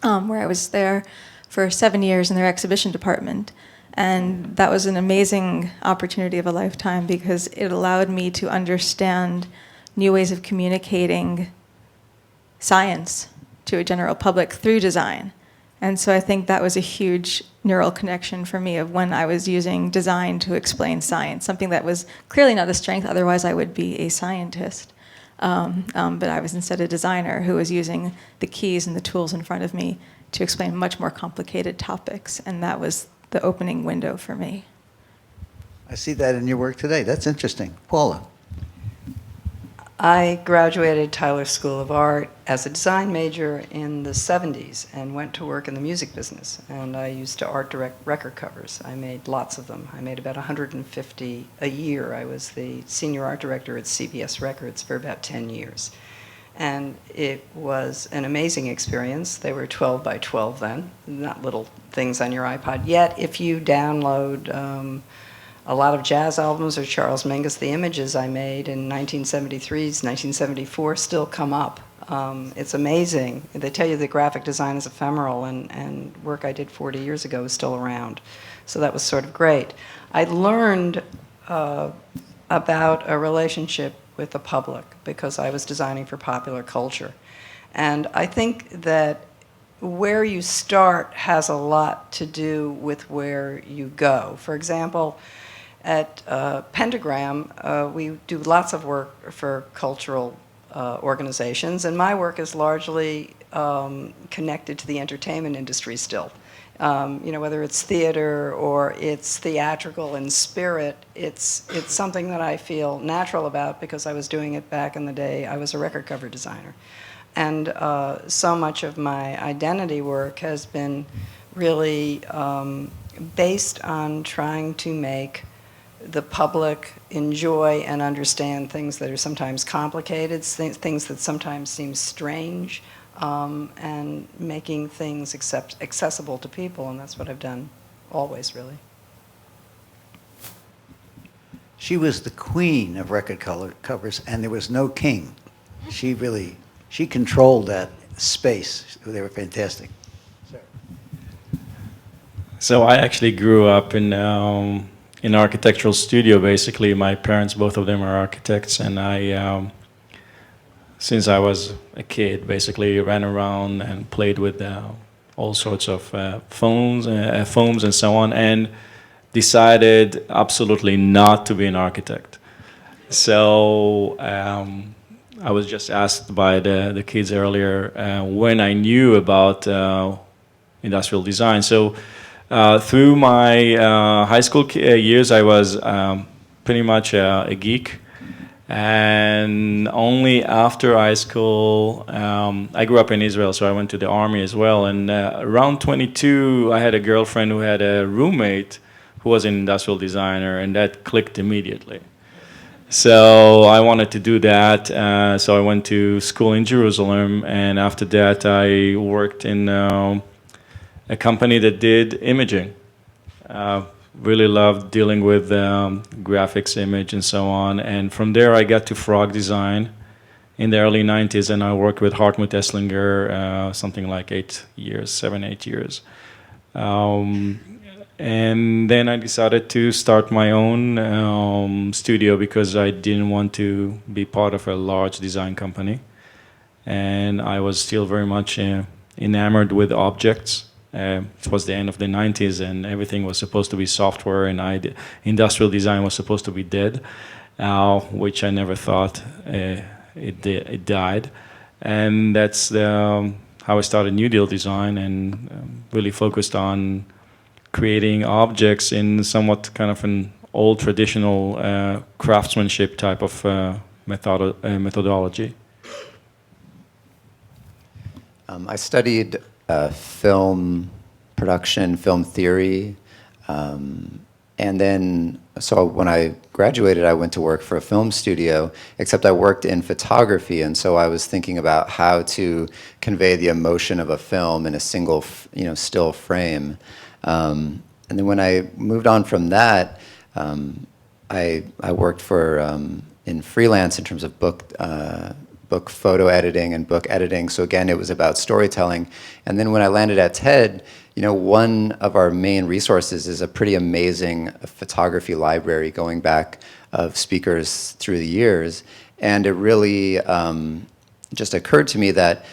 where I was there for 7 years in their exhibition department. And that was an amazing opportunity of a lifetime because it allowed me to understand new ways of communicating science to a general public through design. And so I think that was a huge neural connection for me of when I was using design to explain science, something that was clearly not a strength, otherwise I would be a scientist. But I was instead a designer who was using the keys and the tools in front of me to explain much more complicated topics, and that was the opening window for me. I see that in your work today. That's interesting. Paula? I graduated Tyler School of Art as a design major in the 70s and went to work in the music business. And I used to art direct record covers. I made lots of them. I made about 150 a year. I was the senior art director at CBS Records for about 10 years. And it was an amazing experience. They were 12 by 12 then, not little things on your iPod. Yet, if you download a lot of jazz albums or Charles Mingus, the images I made in 1973's, 1974 still come up. It's amazing. They tell you that graphic design is ephemeral, and work I did 40 years ago is still around. So that was sort of great. I learned about a relationship with the public because I was designing for popular culture. And I think that where you start has a lot to do with where you go. For example, at Pentagram, we do lots of work for cultural organizations, and my work is largely connected to the entertainment industry still. Whether it's theater or it's theatrical in spirit, it's something that I feel natural about because I was doing it back in the day. I was a record cover designer. And so much of my identity work has been really based on trying to make the public enjoy and understand things that are sometimes complicated, things that sometimes seem strange, and making things accessible to people, and that's what I've done always, really. She was the queen of record covers, and there was no king. She controlled that space. They were fantastic. So I actually grew up in an architectural studio. Basically, my parents, both of them are architects, and I, since I was a kid, basically ran around and played with all sorts of foams and so on, and decided absolutely not to be an architect. So I was just asked by the kids earlier when I knew about industrial design. So through my high school years, I was pretty much a geek. And only after high school, I grew up in Israel, so I went to the army as well. And around 22, I had a girlfriend who had a roommate who was an industrial designer, and that clicked immediately. So I wanted to do that. So I went to school in Jerusalem, and after that, I worked in a company that did imaging. Really loved dealing with graphics, image, and so on. And from there, I got to frog design in the early 90s, and I worked with Hartmut Esslinger something like 7, 8 years. And then I decided to start my own studio because I didn't want to be part of a large design company. And I was still very much enamored with objects. It was the end of the 90s, and everything was supposed to be software, and industrial design was supposed to be dead, which I never thought it died. And that's how I started NewDealDesign, and really focused on creating objects in somewhat kind of an old traditional craftsmanship type of methodology. I studied film production, film theory, and then, so when I graduated, I went to work for a film studio, except I worked in photography, and so I was thinking about how to convey the emotion of a film in a single, still frame. And then when I moved on from that, I worked for, in freelance in terms of book photo editing and book editing. So again, it was about storytelling. And then when I landed at TED, one of our main resources is a pretty amazing photography library going back of speakers through the years. And it really just occurred to me that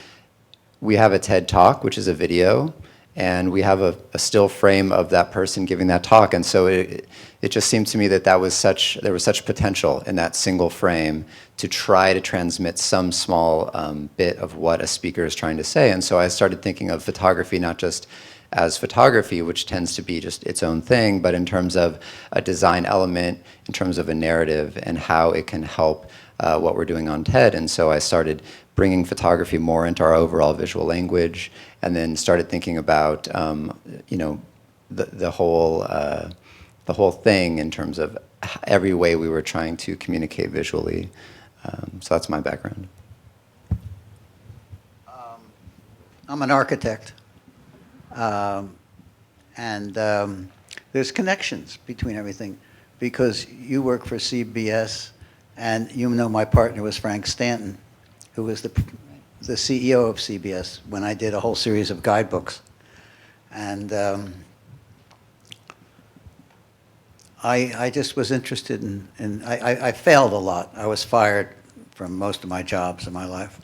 we have a TED Talk, which is a video, and we have a still frame of that person giving that talk. And so it just seemed to me that there was such potential in that single frame to try to transmit some small bit of what a speaker is trying to say. And so I started thinking of photography not just as photography, which tends to be just its own thing, but in terms of a design element, in terms of a narrative, and how it can help what we're doing on TED. And so I started bringing photography more into our overall visual language, and then started thinking about the whole thing in terms of every way we were trying to communicate visually. So that's my background. I'm an architect, and there's connections between everything, because you work for CBS, and you know my partner was Frank Stanton, who was the CEO of CBS when I did a whole series of guidebooks. And I just was interested I failed a lot. I was fired from most of my jobs in my life.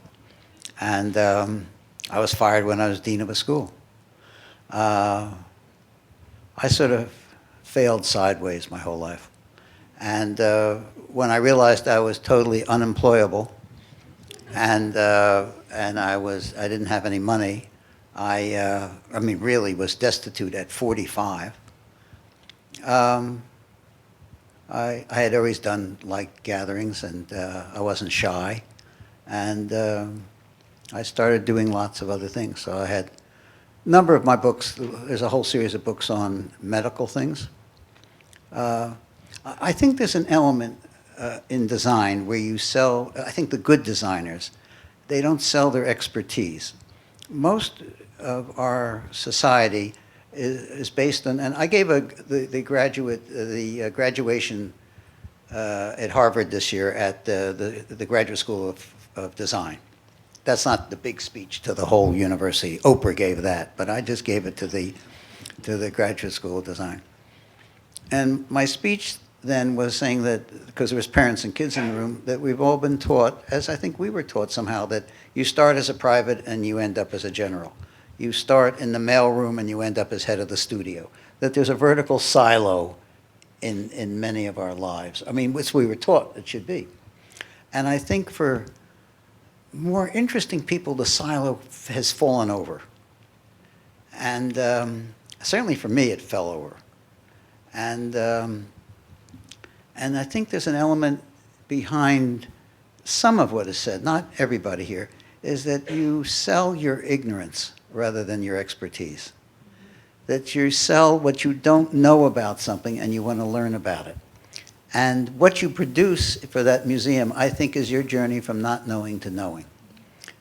And I was fired when I was dean of a school. I sort of failed sideways my whole life. And when I realized I was totally unemployable, and I didn't have any money, I really was destitute at 45. I had always done like gatherings, and I wasn't shy, and I started doing lots of other things. So I had a number of my books. There's a whole series of books on medical things. I think there's an element in design where you sell. I think the good designers, they don't sell their expertise. Most of our society is based on, and I gave the graduation at Harvard this year at the Graduate School of Design. That's not the big speech to the whole university. Oprah gave that, but I just gave it to the Graduate School of Design. And my speech then was saying that, because there was parents and kids in the room, that we've all been taught, as I think we were taught somehow, that you start as a private and you end up as a general. You start in the mailroom and you end up as head of the studio. That there's a vertical silo in many of our lives. I mean, which we were taught it should be. And I think for more interesting people, the silo has fallen over. And certainly for me, it fell over. And I think there's an element behind some of what is said, not everybody here, is that you sell your ignorance rather than your expertise. That you sell what you don't know about something and you want to learn about it. And what you produce for that museum, I think, is your journey from not knowing to knowing.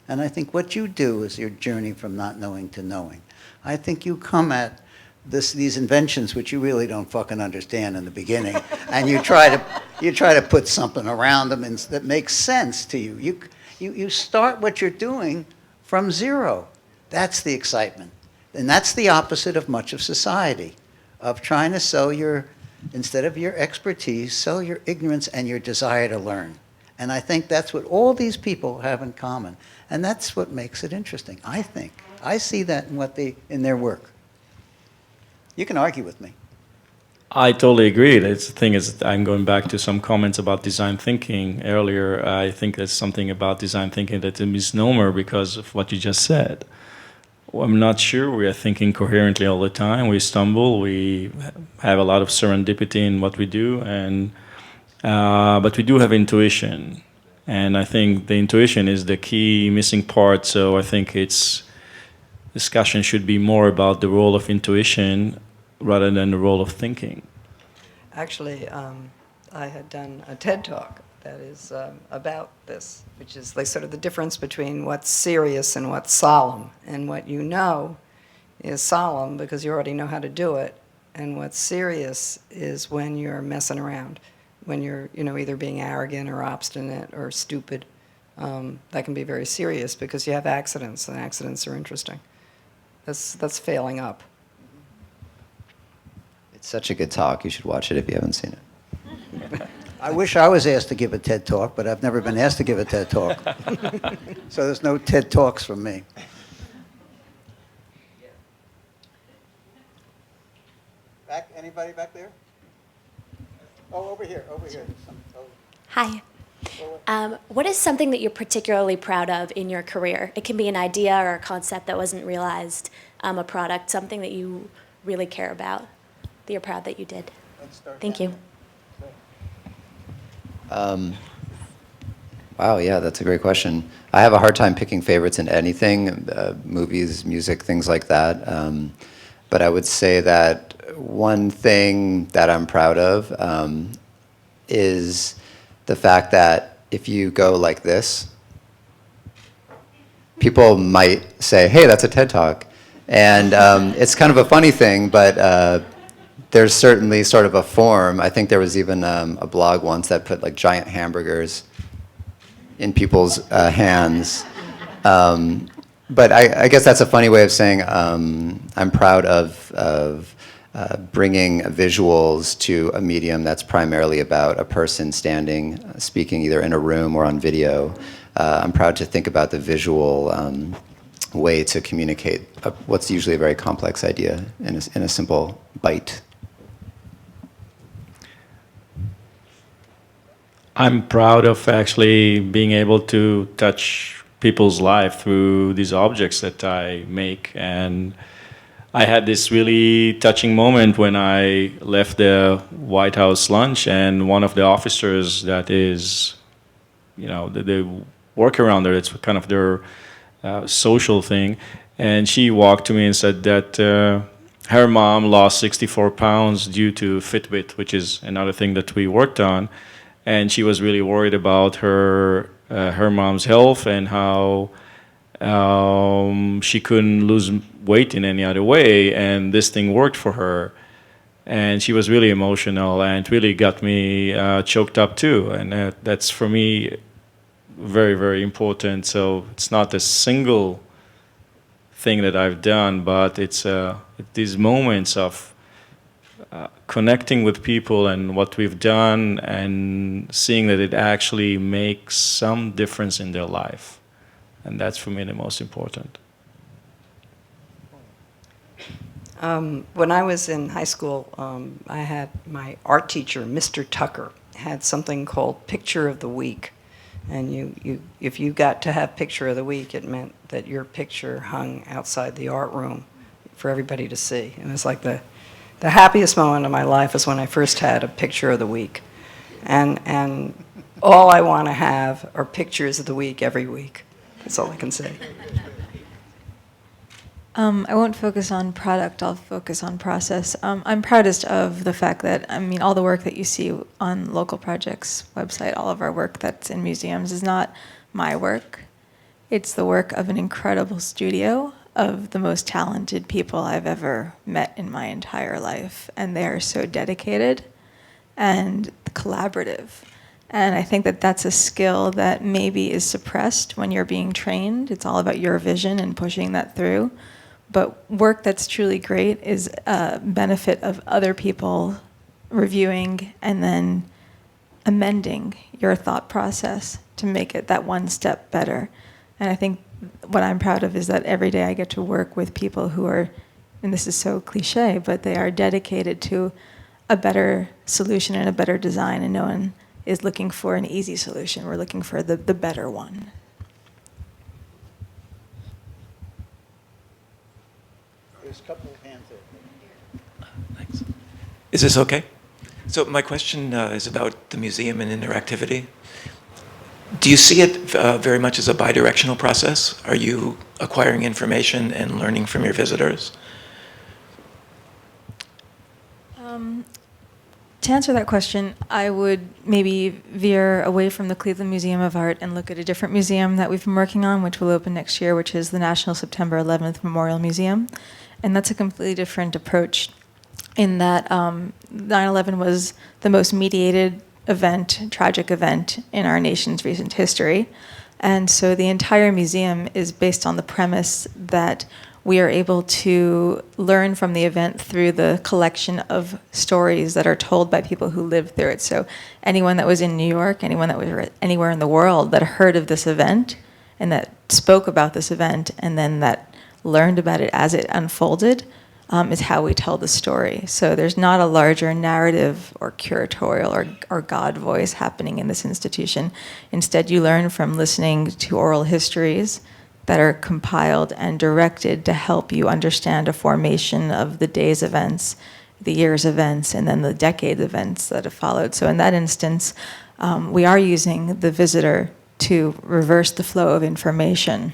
And I think what you do is your journey from not knowing to knowing. I think you come at these inventions, which you really don't fucking understand in the beginning, and you try to put something around them that makes sense to you. You start what you're doing from zero. That's the excitement. And that's the opposite of much of society, of trying to sell instead of your expertise, sell your ignorance and your desire to learn. And I think that's what all these people have in common. And that's what makes it interesting, I think. I see that in their work. You can argue with me. I totally agree. The thing is, I'm going back to some comments about design thinking earlier. I think there's something about design thinking that's a misnomer because of what you just said. I'm not sure we are thinking coherently all the time. We stumble. We have a lot of serendipity in what we do, but we do have intuition. And I think the intuition is the key missing part. So I think discussion should be more about the role of intuition rather than the role of thinking. Actually, I had done a TED Talk that is about this, which is like sort of the difference between what's serious and what's solemn. And what you know is solemn because you already know how to do it, and what's serious is when you're messing around, when you're either being arrogant or obstinate or stupid. That can be very serious because you have accidents, and accidents are interesting. That's failing up. It's such a good talk. You should watch it if you haven't seen it. I wish I was asked to give a TED Talk, but I've never been asked to give a TED Talk. So there's no TED Talks from me. Anybody back there? Oh, over here. Hi. What is something that you're particularly proud of in your career? It can be an idea or a concept that wasn't realized, a product, something that you really care about, that you're proud that you did. Thank you. Wow, yeah, that's a great question. I have a hard time picking favorites in anything, movies, music, things like that. But I would say that one thing that I'm proud of is the fact that if you go like this, people might say, hey, that's a TED Talk. And it's kind of a funny thing, but there's certainly sort of a form. I think there was even a blog once that put like giant hamburgers in people's hands. But I guess that's a funny way of saying I'm proud of bringing visuals to a medium that's primarily about a person standing, speaking either in a room or on video. I'm proud to think about the visual way to communicate what's usually a very complex idea in a simple bite. I'm proud of actually being able to touch people's life through these objects that I make. And I had this really touching moment when I left the White House lunch, and one of the officers that is, they work around there, it's kind of their social thing, and she walked to me and said that her mom lost 64 pounds due to Fitbit, which is another thing that we worked on. And she was really worried about her mom's health and how she couldn't lose weight in any other way, and this thing worked for her. And she was really emotional, and it really got me choked up too. And that's for me very, very important. So it's not a single thing that I've done, but it's these moments of connecting with people and what we've done and seeing that it actually makes some difference in their life. And that's for me the most important. When I was in high school, I had my art teacher, Mr. Tucker, had something called Picture of the Week. And if you got to have Picture of the Week, it meant that your picture hung outside the art room for everybody to see. It was like the happiest moment of my life is when I first had a Picture of the Week. And all I want to have are pictures of the week every week. That's all I can say. I won't focus on product, I'll focus on process. I'm proudest of the fact that, all the work that you see on Local Projects website, all of our work that's in museums is not my work. It's the work of an incredible studio of the most talented people I've ever met in my entire life. And they are so dedicated and collaborative. And I think that that's a skill that maybe is suppressed when you're being trained. It's all about your vision and pushing that through. But work that's truly great is a benefit of other people reviewing and then amending your thought process to make it that one step better. And I think what I'm proud of is that every day I get to work with people who are, and this is so cliche, but they are dedicated to a better solution and a better design, and no one is looking for an easy solution. We're looking for the better one. There's a couple of hands there. Thanks. Is this okay? So my question is about the museum and interactivity. Do you see it very much as a bidirectional process? Are you acquiring information and learning from your visitors? To answer that question, I would maybe veer away from the Cleveland Museum of Art and look at a different museum that we've been working on, which will open next year, which is the National September 11th Memorial Museum. And that's a completely different approach in that 9/11 was the most mediated event, tragic event in our nation's recent history. And so the entire museum is based on the premise that we are able to learn from the event through the collection of stories that are told by people who lived through it. So anyone that was in New York, anyone that was anywhere in the world that heard of this event and that spoke about this event and then that learned about it as it unfolded is how we tell the story. So there's not a larger narrative or curatorial or God voice happening in this institution. Instead, you learn from listening to oral histories that are compiled and directed to help you understand a formation of the day's events, the year's events, and then the decade's events that have followed. So in that instance, we are using the visitor to reverse the flow of information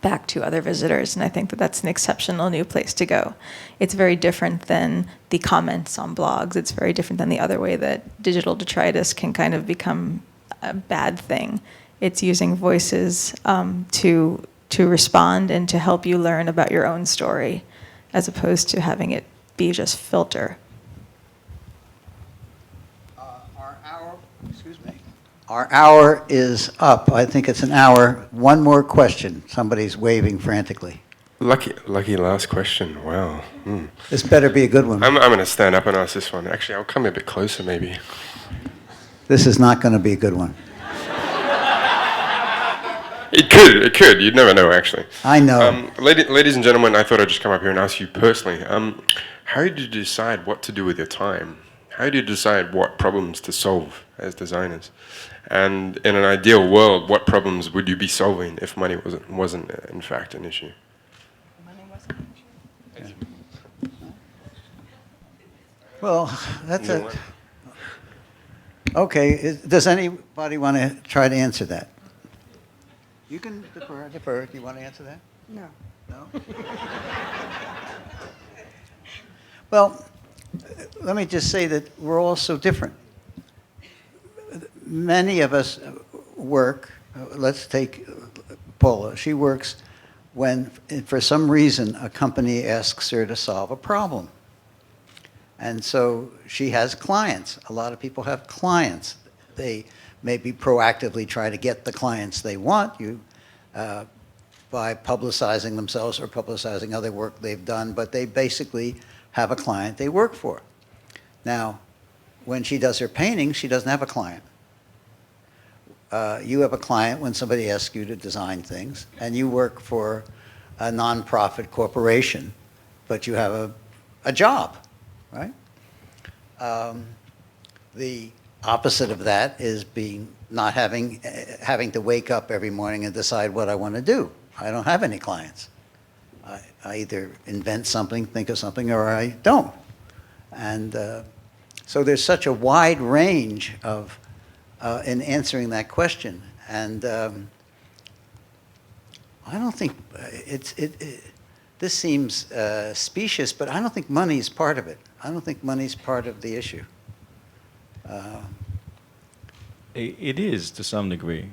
back to other visitors, and I think that that's an exceptional new place to go. It's very different than the comments on blogs. It's very different than the other way that digital detritus can kind of become a bad thing. It's using voices to respond and to help you learn about your own story, as opposed to having it be just filter. Our hour is up. I think it's an hour. One more question. Somebody's waving frantically. Lucky last question. Wow. This better be a good one. I'm going to stand up and ask this one. Actually, I'll come a bit closer, maybe. This is not going to be a good one. It could. You'd never know, actually. I know. Ladies and gentlemen, I thought I'd just come up here and ask you personally. How did you decide what to do with your time? How do you decide what problems to solve as designers? And in an ideal world, what problems would you be solving if money wasn't in fact an issue? Money wasn't an issue. Well, that's it. Okay. Does anybody want to try to answer that? You can defer. Do you want to answer that? No. No? Well, let me just say that we're all so different. Many of us work, let's take Paula. She works when, for some reason, a company asks her to solve a problem. And so she has clients. A lot of people have clients. They maybe proactively try to get the clients they want by publicizing themselves or publicizing other work they've done, but they basically have a client they work for. Now, when she does her painting, she doesn't have a client. You have a client when somebody asks you to design things, and you work for a nonprofit corporation, but you have a job, right? The opposite of that is not having to wake up every morning and decide what I want to do. I don't have any clients. I either invent something, think of something, or I don't. And so there's such a wide range of in answering that question. And I don't think this seems specious, but I don't think money is part of it. I don't think money is part of the issue. It is to some degree.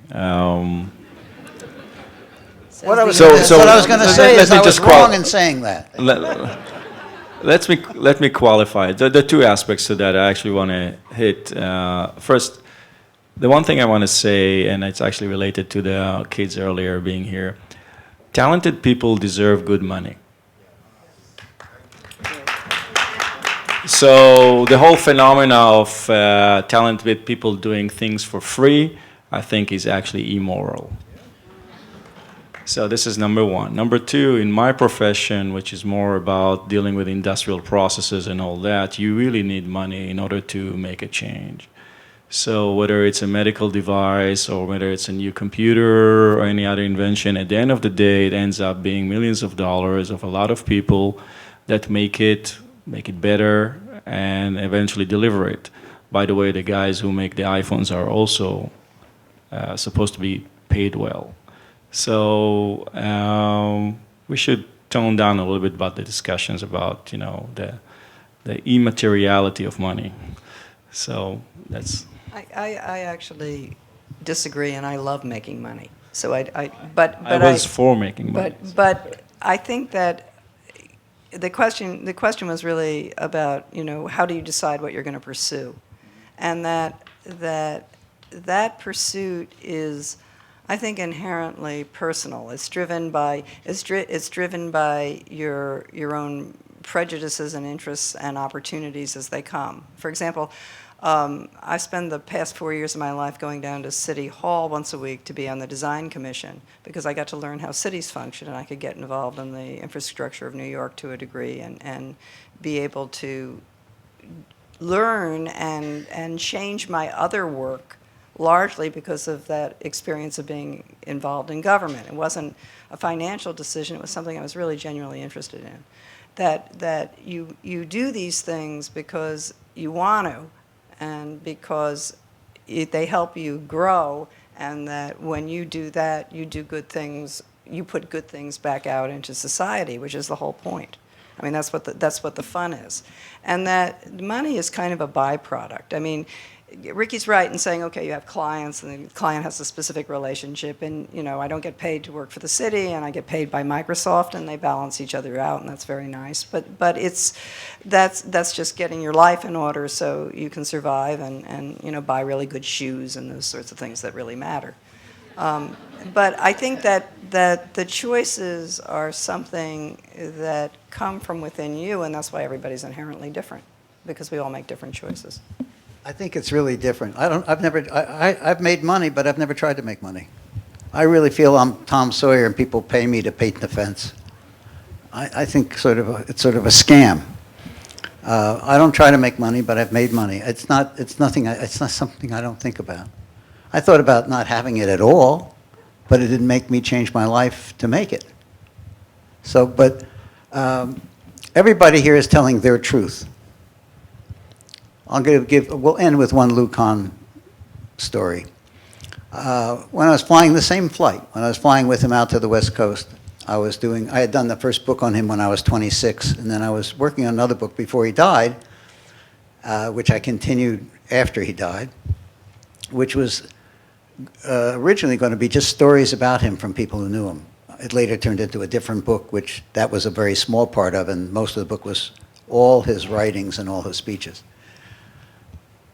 What I was going to say is I was wrong in saying that. Let me qualify. There are two aspects to that I actually want to hit. First, the one thing I want to say, and it's actually related to the kids earlier being here, talented people deserve good money. So the whole phenomena of talented people doing things for free, I think, is actually immoral. So this is number one. Number two, in my profession, which is more about dealing with industrial processes and all that, you really need money in order to make a change. So whether it's a medical device or whether it's a new computer or any other invention, at the end of the day, it ends up being millions of dollars of a lot of people that make it better and eventually deliver it. By the way, the guys who make the iPhones are also supposed to be paid well. So we should tone down a little bit about the discussions about, the immateriality of money. So that's. I actually disagree, and I love making money. So I was for making money. But I think that the question was really about, how do you decide what you're going to pursue, and that pursuit is, I think, inherently personal. It's driven by your own prejudices and interests and opportunities as they come. For example, I spend the past 4 years of my life going down to City Hall once a week to be on the design commission because I got to learn how cities function, and I could get involved in the infrastructure of New York to a degree and be able to learn and change my other work largely because of that experience of being involved in government. It wasn't a financial decision, it was something I was really genuinely interested in. That you do these things because you want to, and because they help you grow, and that when you do that, you do good things, you put good things back out into society, which is the whole point. I mean, that's what the fun is. And that money is kind of a byproduct. I mean, Ricky's right in saying, okay, you have clients, and the client has a specific relationship, and I don't get paid to work for the city, and I get paid by Microsoft, and they balance each other out, and that's very nice. But that's just getting your life in order so you can survive and buy really good shoes and those sorts of things that really matter. But I think that the choices are something that come from within you, and that's why everybody's inherently different, because we all make different choices. I think it's really different. I've made money, but I've never tried to make money. I really feel I'm Tom Sawyer and people pay me to paint the fence. I think it's sort of a scam. I don't try to make money, but I've made money. It's not something I don't think about. I thought about not having it at all, but it didn't make me change my life to make it. So, but everybody here is telling their truth. We'll end with one Lou Kahn story. When I was flying the same flight, when I was flying with him out to the West Coast, I had done the first book on him when I was 26, and then I was working on another book before he died, which I continued after he died, which was originally going to be just stories about him from people who knew him. It later turned into a different book, which that was a very small part of, and most of the book was all his writings and all his speeches.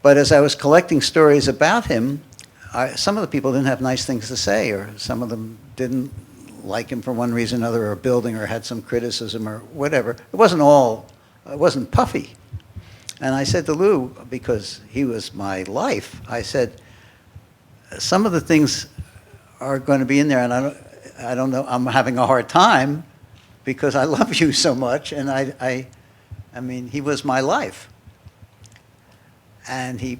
But as I was collecting stories about him, some of the people didn't have nice things to say, or some of them didn't like him for one reason or another, or building, or had some criticism, or whatever. It wasn't puffy. And I said to Lou, because he was my life, I said, some of the things are going to be in there, and I don't know, I'm having a hard time because I love you so much, and I mean, he was my life. And he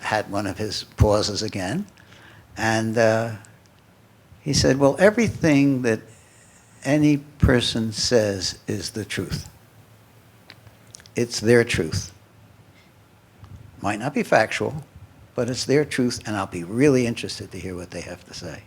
had one of his pauses again, and he said, well, everything that any person says is the truth. It's their truth. Might not be factual, but it's their truth, and I'll be really interested to hear what they have to say.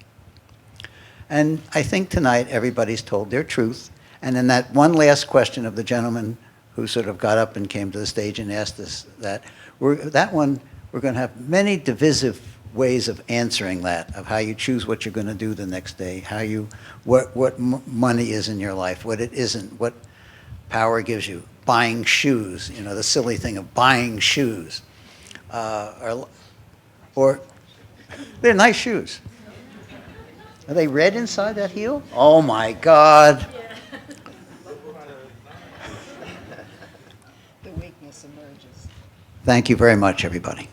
And I think tonight everybody's told their truth, and then that one last question of the gentleman who sort of got up and came to the stage and asked us that, we're going to have many divisive ways of answering that, of how you choose what you're going to do the next day, what money is in your life, what it isn't, what power gives you. Buying shoes, the silly thing of buying shoes. Or they're nice shoes. Are they red inside that heel? Oh my God. The weakness emerges. Thank you very much, everybody.